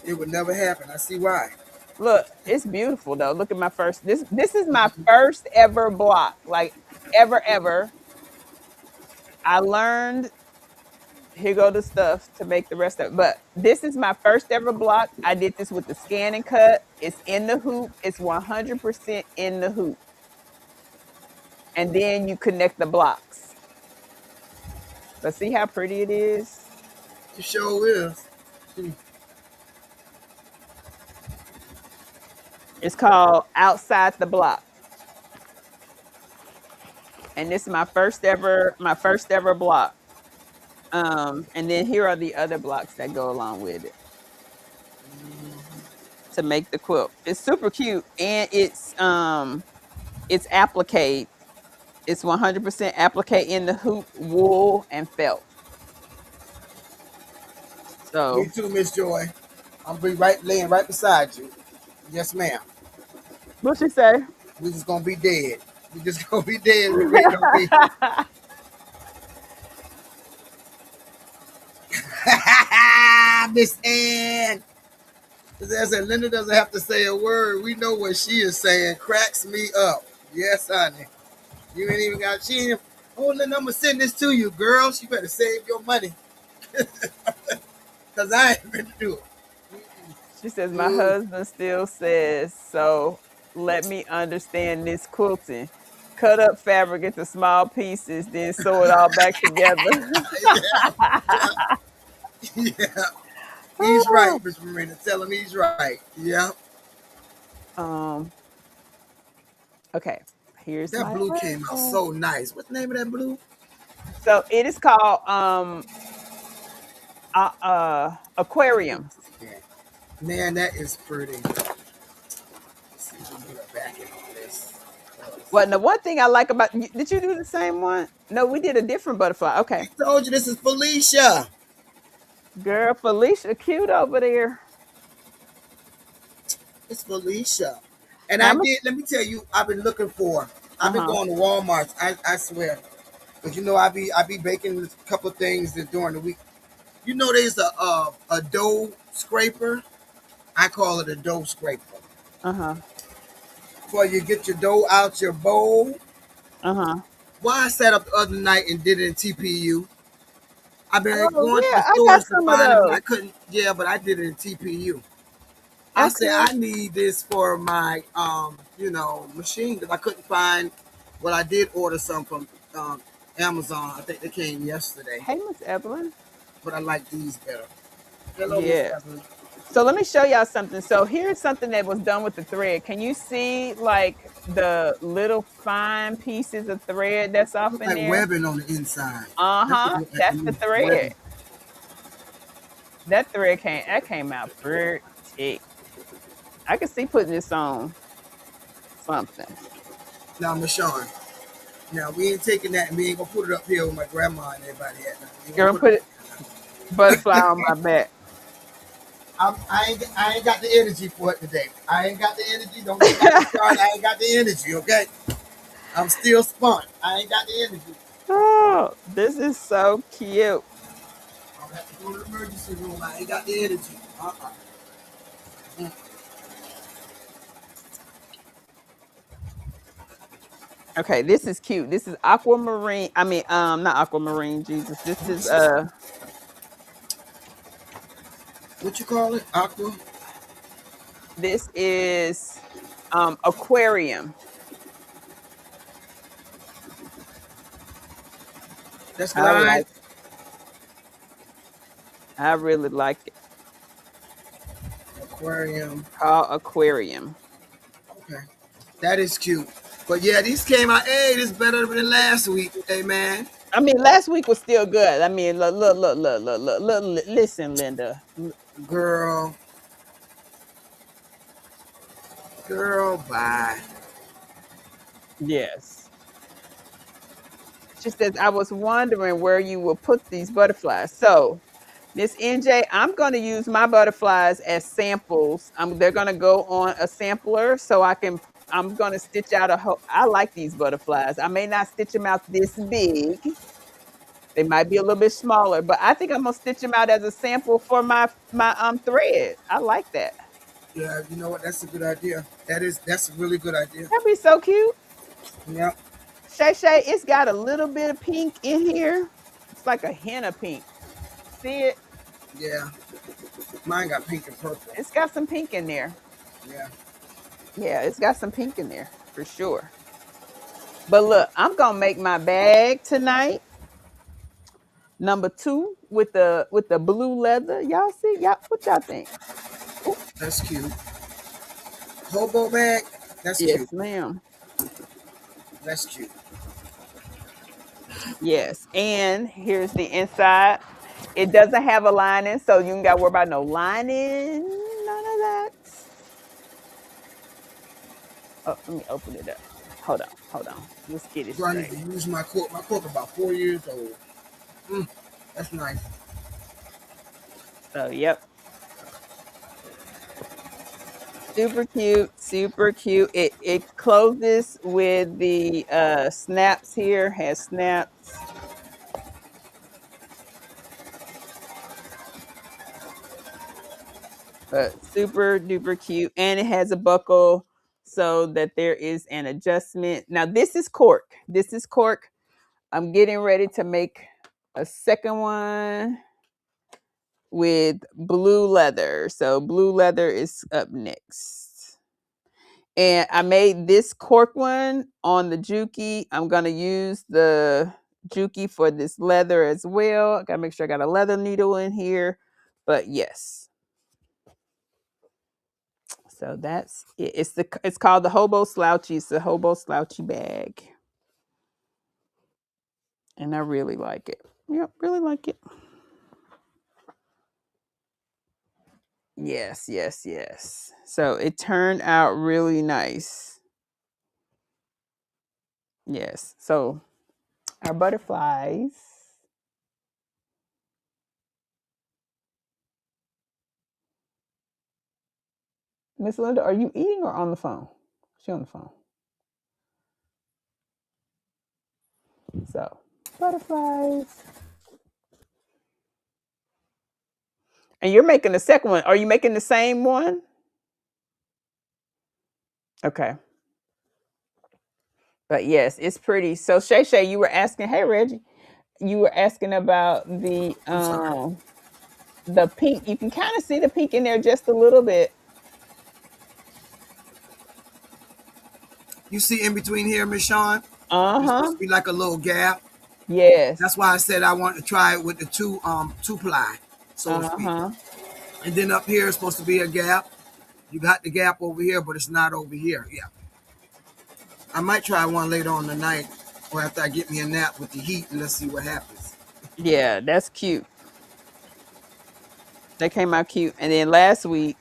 it would never happen. I see why. Look, it's beautiful though. Look at my first. This is my first ever block. Like ever. I learned. Here go the stuff to make the rest of it. But this is my first ever block. I did this with the scan and cut. It's in the hoop. It's 100% in the hoop. And then you connect the blocks. But see how pretty it is? It sure is. It's called Outside the Block. And this is my first ever block. And then here are the other blocks that go along with it to make the quilt. It's super cute and it's applique. It's 100% applique in the hoop, wool, and felt. Me So too, Miss Joy. I'm be right laying right beside you. Yes, ma'am. what she say? We just gonna be dead. We just gonna be dead. We waiting on me. Miss Ann. As I Linda doesn't have to say a word. We know what she is saying. Cracks me up. Yes, honey. You ain't even got. She ain't. Oh, Linda, I'm gonna send this to you, girls. You better save your money, cause I ain't gonna do it. She says my husband still says so. Let me understand this quilting. Cut up fabric into small pieces, then sew it all back together. Yeah, yeah. He's right, Miss Marina. Tell him he's right. Yeah. um. Okay. Here's That my blue other came out one. so nice. What's the name of that blue? So it is called aquarium. Yeah. Man, that is pretty. Let's see if we can get a back in on this. Well, the one thing I like about did you do the same one? No, we did a different butterfly. Okay. I told you this is Felicia. Girl, Felicia cute over there. It's Felicia. And Now I I'm did, let me tell you, I've been looking for, I've been uh-huh. going to Walmart. I swear. Because you know, I be baking a couple things during the week. You know, there's a dough scraper. I call it a dough scraper. Uh-huh. Before you get your dough out your bowl. Uh-huh. Why I sat up the other night and did it in TPU. I've been Oh going to yeah, the I got stores to some of find it, but those. I couldn't. Yeah, but I did it in TPU. I said Okay. I need this for my machine because I couldn't find. Well, I did order some from Amazon. I think they came yesterday, Hey, Miss Evelyn. but I like these better. Hello, Miss Yeah. Evelyn. So let me show y'all something. So here's something that was done with the thread. Can you see like the little fine pieces of thread that's It off looks in like there? webbing on the inside. That's what it Uh-huh. look like to That's the me. thread. Webbing. That thread came out pretty. I can see putting this on something. Now, Miss Shawn. Now we ain't taking that and we ain't gonna put it up here with my grandma and everybody at. Now. We ain't gonna Girl, put it put up it here. butterfly on my back. I ain't got the energy for it today. I ain't got the energy. Don't get me started. I ain't got the energy. Okay, I'm still spun. I ain't got the energy. Oh, this is so cute. I'm gonna have to go to the emergency room. I ain't got the energy. Mm. Okay, this is cute. This is aquamarine. I mean, not aquamarine, Jesus. This is What you call it? Aqua. this is aquarium. That's I live. like I really like it. Aquarium. Called aquarium. Okay, that is cute. But yeah, these came out. Hey, this is better than last week. Hey man, I mean, last week was still good. I mean, look, listen, Linda. girl, girl, bye. Yes. She says, I was wondering where you will put these butterflies. So, Miss NJ, I'm going to use my butterflies as samples. They're going to go on a sampler so I'm going to stitch out I like these butterflies. I may not stitch them out this big. They might be a little bit smaller, but I think I'm going to stitch them out as a sample for my thread. I like that. Yeah, you know what? That's a good idea. That's a really good idea. That'd be so cute. Yeah, Shay Shay, it's got a little bit of pink in here. It's like a hint of pink. See it? yeah. Mine got pink and purple. It's got some pink in there. Yeah. Yeah, it's got some pink in there for sure. But look, I'm gonna make my bag tonight. Number 2 with the blue leather. Y'all see? Y'all, what y'all think? Ooh, That's cute. Hobo bag. That's yes, cute. ma'am. That's cute. Yes. And here's the inside. It doesn't have a lining, so you ain't got to worry about no lining. None of that. Oh, let me open it up. Hold on, hold on. Let's get it So I need straight. to use my quilt. My quilt about 4 years old. That's nice. So, yep. Super cute, super cute. It closes with the snaps here, has snaps. But super duper cute. And it has a buckle so that there is an adjustment. Now this is cork. This is cork. I'm getting ready to make a second one with blue leather. So blue leather is up next. And I made this cork one on the Juki. I'm going to use the Juki for this leather as well. I got to make sure I got a leather needle in here. But yes. So that's it. It's called the Hobo Slouchy. It's the Hobo Slouchy bag. And I really like it. Yep, really like it. Yes, yes, yes. So it turned out really nice. Yes. So our butterflies. Miss Linda, are you eating or on the phone? She on the phone. So butterflies. And you're making the second one. Are you making the same one? Okay. But yes, it's pretty. So Shay Shay, you were asking, hey Reggie, you were asking about I'm sorry. the pink. You can kind of see the pink in there just a little bit. You see in between here, Miss Shawn? There's supposed Uh-huh. to be like a little gap. That's Yes. why I said I want to try it with the two ply, so to speak. Uh-huh. And then up here is supposed to be a gap. You got the gap over here, but it's not over here. Yeah. I might try one later on tonight or after I get me a nap with the heat and let's see what happens. Yeah, that's cute. That came out cute. And then last week,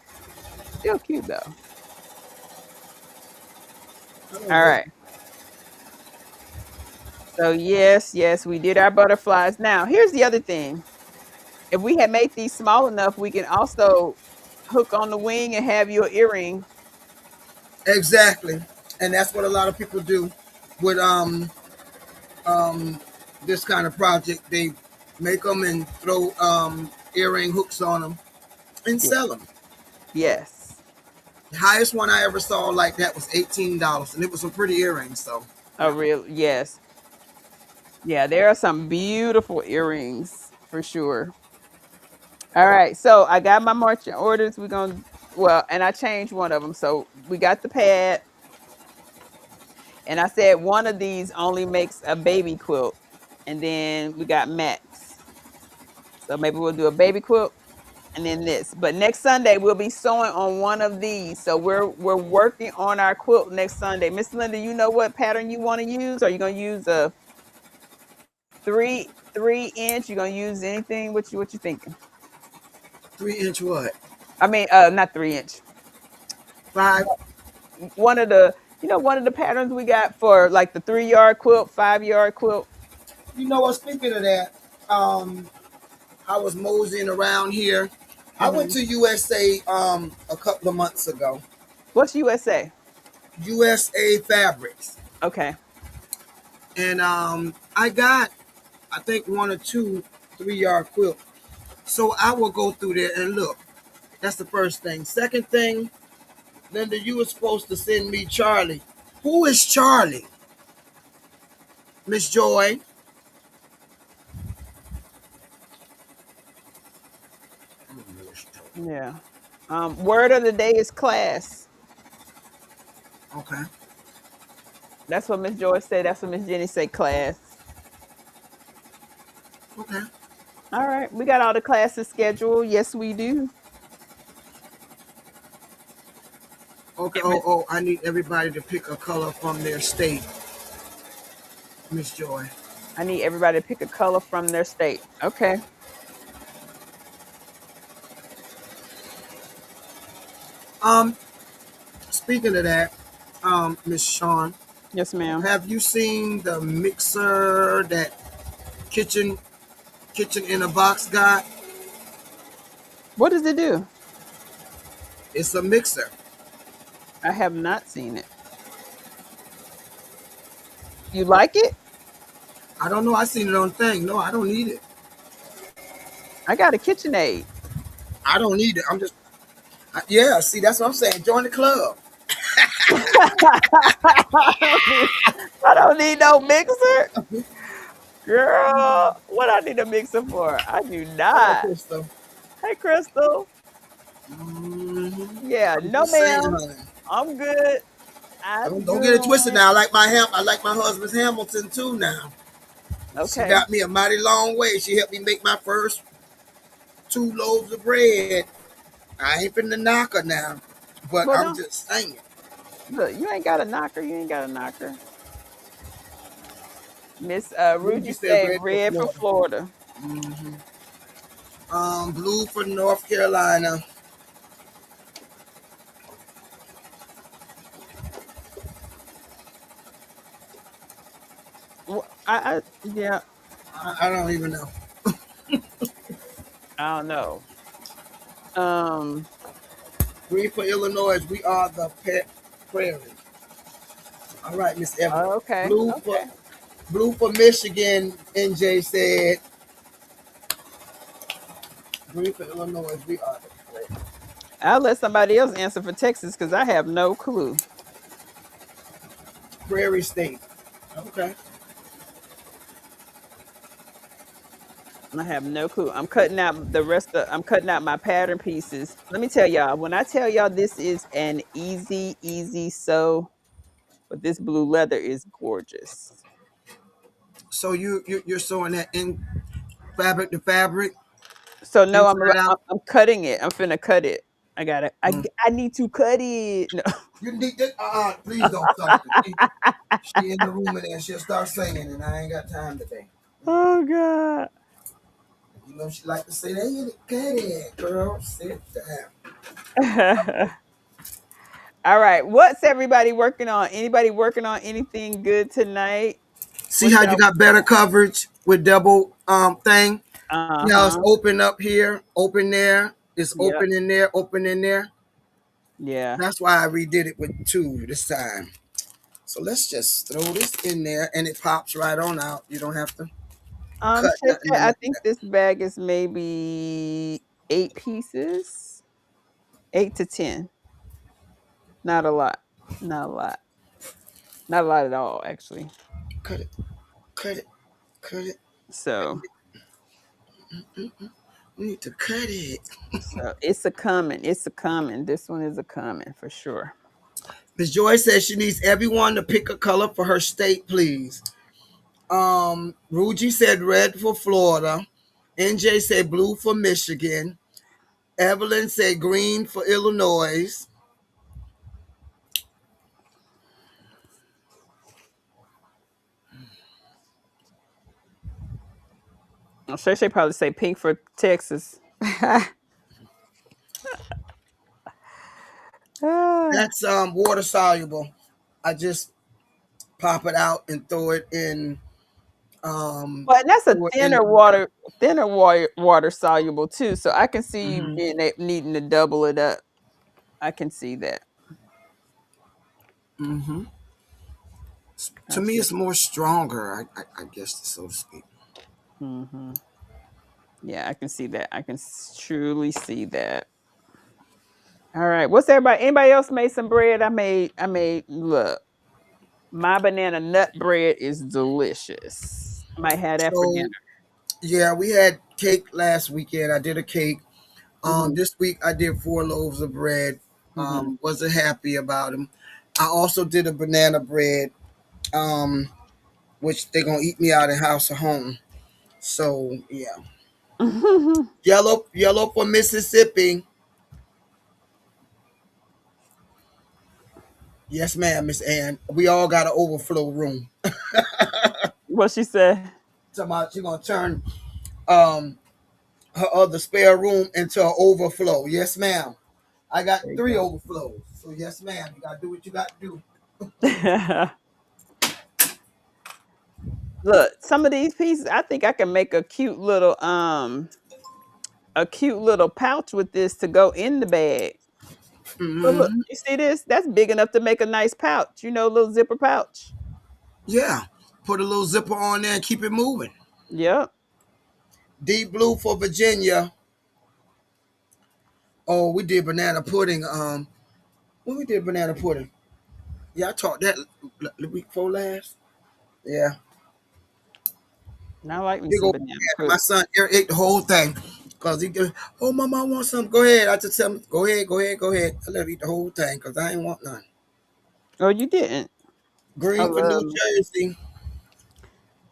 still cute though. Hello, All baby. right. So yes, yes, we did our butterflies. Now, here's the other thing. If we had made these small enough, we can also hook on the wing and have your earring. Exactly. And that's what a lot of people do with um this kind of project. They make them and throw earring hooks on them and Yeah. sell them. Yes. The highest one I ever saw like that was $18, and it was some pretty earrings. So, Oh, yeah. real. Yes. Yeah, there are some beautiful earrings for sure. All right. So I got my marching orders. We're going to, well, and I changed one of them. So we got the pad. And I said one of these only makes a baby quilt. And then we got Max. So maybe we'll do a baby quilt and then this. But next Sunday we'll be sewing on one of these. So we're working on our quilt next Sunday. Miss Linda, you know what pattern you want to use? Are you gonna use a three inch? You gonna use anything? What you thinking? 3 inch what? I mean, not 3 inch. Five. One of the one of the patterns we got for like the 3-yard quilt, 5-yard quilt. You know what? Speaking of that, I was moseying around here. I went Hmm. to USA a couple of months ago. What's USA? USA Fabrics, Okay. and I got I think one or two 3-yard quilt. So I will go through there and look. That's the first thing. Second thing, Linda, you were supposed to send me Charlie. Who is Charlie? Miss Joy. Yeah. Word of the day is class. Okay. That's what Miss Joyce said. That's what Miss Jenny said, class. Okay. All right. We got all the classes scheduled. Yes, we do. Okay. And Oh, I need everybody to pick a color from their state, Miss Joy. I need everybody to pick a color from their state. Okay. Um, Speaking of that, Miss Sean, Yes, ma'am. have you seen the mixer that kitchen kitchen in a box got? What does it do? It's a mixer. I have not seen it. You like it? I don't know. I seen it on thing. No, I don't need it. I got a KitchenAid. I don't need it. Yeah. See, that's what I'm saying. Join the club. I don't need no mixer. Girl, what I need a mixer for? I do Hello, not. Crystal. Hey, Crystal. Mhm. Yeah, I'm no, just saying, ma'am. honey. I'm good. I'm Don't get it twisted good. now. I like my husband's Hamilton too now. She Okay. got me a mighty long way. She helped me make my first 2 loaves of bread. I ain't finna knock her now, but Well, I'm no. just saying. Look, you ain't got a knocker. You ain't got a knocker. Miss Ruby Rudy said said red for red for Florida. Florida. Hmm. Blue for North Carolina. Yeah, I don't even know. I don't know. Um, Green for Illinois. We are the pet prairie. All right, Miss Evan. okay, Blue for okay. Blue for Michigan. NJ said. Green for Illinois. We are the I'll let somebody else answer for Texas because I have no clue. prairie state. Okay. I have no clue. I'm cutting out the rest of I'm cutting out my pattern pieces. Let me tell y'all, when I tell y'all this is an easy sew, but this blue leather is gorgeous. So you're sewing that in fabric to fabric So no, inside out. I'm cutting it. I'm finna cut it. I got to Mm. I need to cut it. No. You need this. Please don't start. She in the room and then she'll start singing, and I ain't got time today. Oh god. You know she like to say, "They in the cut it, girl. Sit down." All right. What's everybody working on? Anybody working on anything good tonight? See What how you y'all? got better coverage with double thing. Now it's Uh-huh. open up here, open there. It's Yep. open in there, open in there. Yeah. That's why I redid it with 2 this time. So let's just throw this in there, and it pops right on out. You don't have to cut Shay nothing Shay, or I nothing. think this bag is maybe 8 pieces. 8 to 10. Not a lot. Not a lot. Not a lot at all, actually. Cut it, cut it, cut it. So We need to cut it. so it's a coming. It's a coming. This one is a coming for sure. Miss Joy says she needs everyone to pick a color for her state, please. Ruji said red for Florida. NJ said blue for Michigan. Evelyn said green for Illinois. Shay probably say pink for Texas. Ah, That's water soluble. I just pop it out and throw it in Well, and that's a throw it in. thinner water soluble too. So I can see you Mhm. needing to double it up. I can see that. Mhm. To That's me, it. it's more stronger. I guess so to speak. Hmm. Yeah, I can see that. I can truly see that. All right. What's everybody? Anybody else made some bread? I made. Look, my banana nut bread is delicious. I might have that for So dinner. yeah, we had cake last weekend. I did a cake. Hmm. This week I did 4 loaves of bread. Hmm. Wasn't happy about them. I also did a banana bread. Which they're gonna eat me out of house or home. So yeah, yellow for Mississippi. Yes, ma'am, Miss Ann. We all got an overflow room. What she said? Somebody she gonna turn um her other spare room into an overflow. Yes, ma'am. I got There you 3 overflows. So yes, ma'am. You gotta do what you gotta do. go. Look, some of these pieces, I think I can make a cute little pouch with this to go in the bag. So look, Hmm. you see this? That's big enough to make a nice pouch. Little zipper pouch. Yeah. Put a little zipper on there and keep it moving. Yep. Deep blue for Virginia. Oh, we did banana pudding. When we did banana pudding. Yeah, I taught that the week before last. Yeah. And I like me Big some old banana my pudding. son ate the whole thing. Cause he goes, oh mama, I want some. Go ahead. I just tell him, go ahead, go ahead, go ahead. I let him eat the whole thing because I ain't want none. Oh, you didn't. I Green for love New me. Jersey.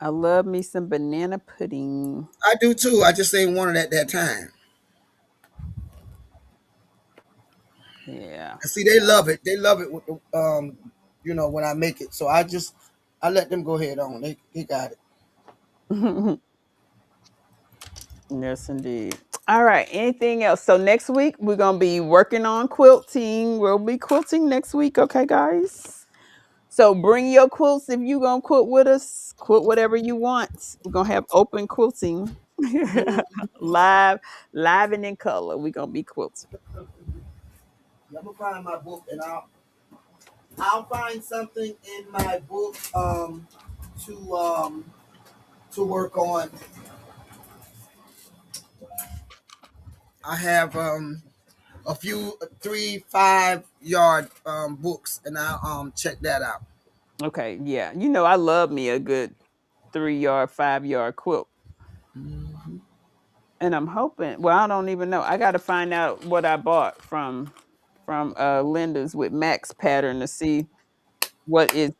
I love me some banana pudding. I do too. I just ain't want it at that time. Yeah. And see, they love it. They love it with the when I make it. So I let them go ahead on. They got it. Yes, indeed. All right. Anything else? So next week we're gonna be working on quilting. We'll be quilting next week. Okay, guys. So bring your quilts if you gonna quilt with us. Quilt whatever you want. We're gonna have open quilting. Mm. live, live and in color. We're gonna be quilting. I'm gonna find my book and I'll find something in my book to um to work on. I have a few 3 5 yard books, and I'll check that out. Okay, yeah. I love me a good 3 yard, 5 yard quilt. Mhm. And I'm hoping, well, I don't even know. I gotta find out what I bought from Linda's with Max pattern to see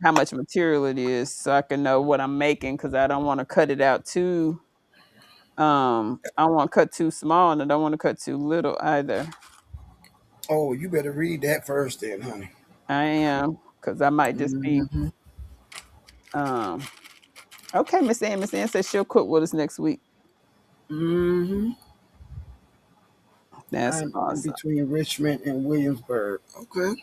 how much material it is so I can know what I'm making because I don't want to cut it out too I don't want to cut too small and I don't want to cut too little either. Oh, you better read that first, then, honey. I am because I might just be Hmm. um okay. Miss Ann says she'll cook with us next week. Hmm. That's I'm awesome. between Richmond and Williamsburg. Okay.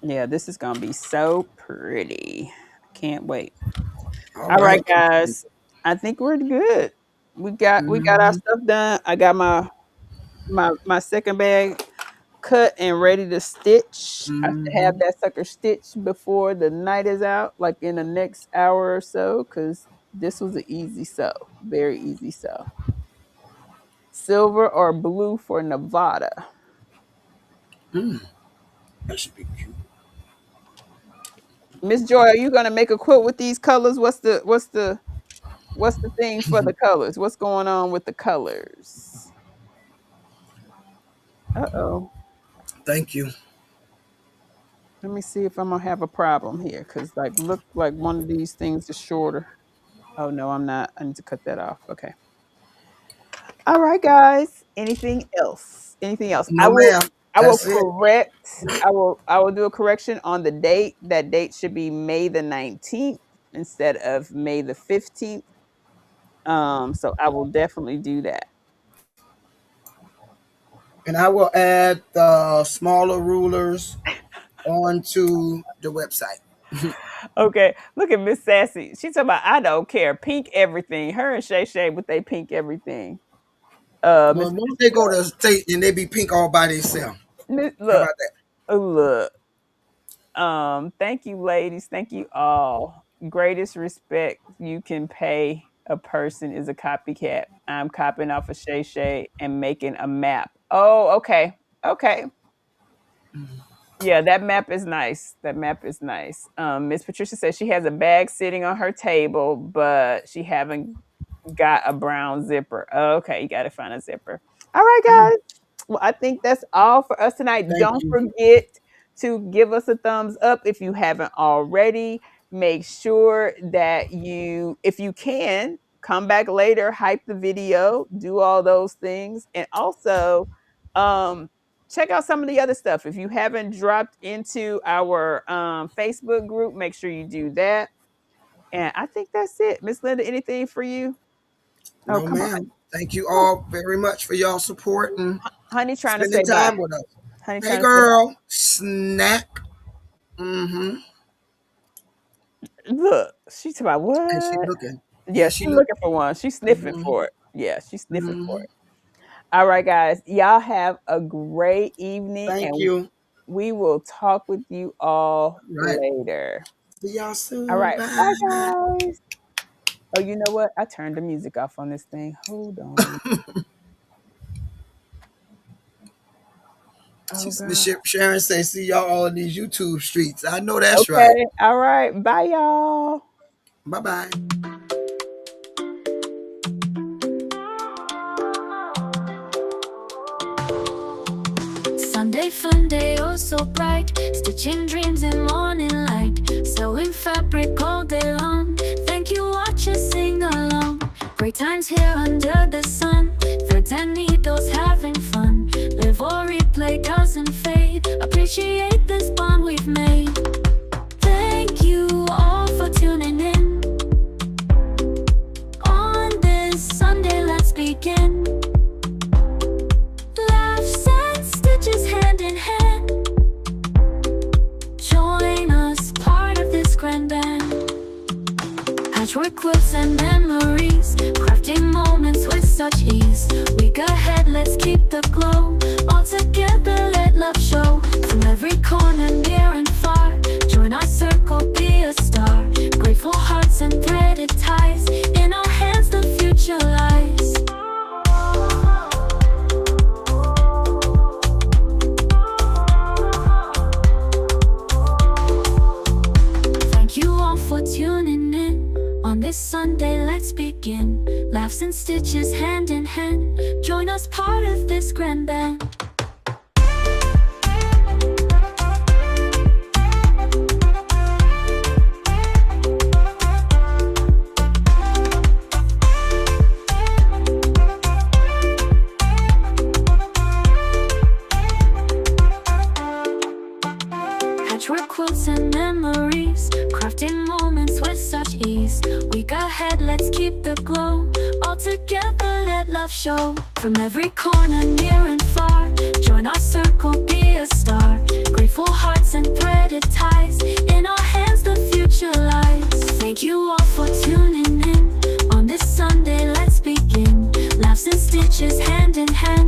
Yeah, this is gonna be so pretty. I can't wait. All All right, right. guys. I think we're good. We got our Hmm. stuff done. I got my second bag cut and ready to stitch. I should have Hmm. that sucker stitched before the night is out, like in the next hour or so, because this was an easy sew. Very easy sew. Silver or blue for Nevada. Mm, that should be cute. Miss Joy, are you gonna make a quilt with these colors? What's the thing for the colors? What's going on with the colors? Uh-oh. Thank you. Let me see if I'm gonna have a problem here, because look like one of these things is shorter. Oh no, I'm not. I need to cut that off. Okay. All right, guys. Anything else? Anything else? I No, will ma'am. I will That's it. correct. I will do a correction on the date. That date should be May the 19th instead of May the 15th. So I will definitely do that. And I will add the smaller rulers onto the website. Okay, look at Miss Sassy. She talking about I don't care. Pink everything. Her and Shay Shay with they pink everything. Well, Miss once they go to state and they be pink all by themselves. How Look, about that? look. Thank you, ladies. Thank you all. Greatest respect you can pay a person is a copycat. I'm copying off of Shay Shay and making a map. Oh, okay. Okay. Yeah, that map is nice. That map is nice. Miss Patricia says she has a bag sitting on her table, but she haven't got a brown zipper. Okay, you gotta find a zipper. All right, Mm, guys. Well, I think that's all for us tonight. thank Don't you. forget to give us a thumbs up if you haven't already. Make sure that if you can, come back later, hype the video, do all those things. And also, check out some of the other stuff. If you haven't dropped into our Facebook group, make sure you do that. And I think that's it. Miss Linda, anything for you? Oh, No, come on. ma'am. Thank you Oh, all very much for y'all support and honey trying to spending say bye. time with us. Honey Hey, trying to say girl, snack. Mm-hmm. bye. Look, she's about And she what? looking. Yeah, Yeah, she she's look. looking for one. She's sniffing Mm-hmm. for it. Yeah, she's sniffing for Mm-hmm. it. All right, guys. Y'all have a great evening, Thank and you. we will talk with you all All right. later. See y'all All soon. right. Bye, Bye. guys. Oh, you know what? I turned the music off on this thing. Hold on. Oh, Miss God. Sharon say, see y'all all in these YouTube streets. I know that's right. Okay. All right. Bye, y'all. Bye bye. Sunday Funday, oh so bright, stitching dreams in morning light, sewing fabric all day long. Thank you, watchers sing along. Great times here under the sun, threads and needles having fun. Live or replay doesn't fade. Appreciate this bond we've made. Thank you all for tuning in. On this Sunday, let's begin. Laughs and stitches hand in hand. Join us, part of this grand band. Patchwork quilts and memories, crafting moments with such ease. Week ahead, let's keep the glow. All together, let love show. From every corner, near and far, join our circle, be a star. Grateful hearts and threaded ties, in our hands the future lies. Thank you all for tuning in. On this Sunday, let's begin. Laughs and stitches hand in hand. Join us, part of this grand band. Patchwork quilts and memories, crafting moments with such ease. Week ahead, let's keep the glow. All together, let love show. From every corner, near and far, join our circle, be a star. Grateful hearts and threaded ties, in our hands the future lies. Thank you all for tuning in. On this Sunday, let's begin. Laughs and stitches hand in hand.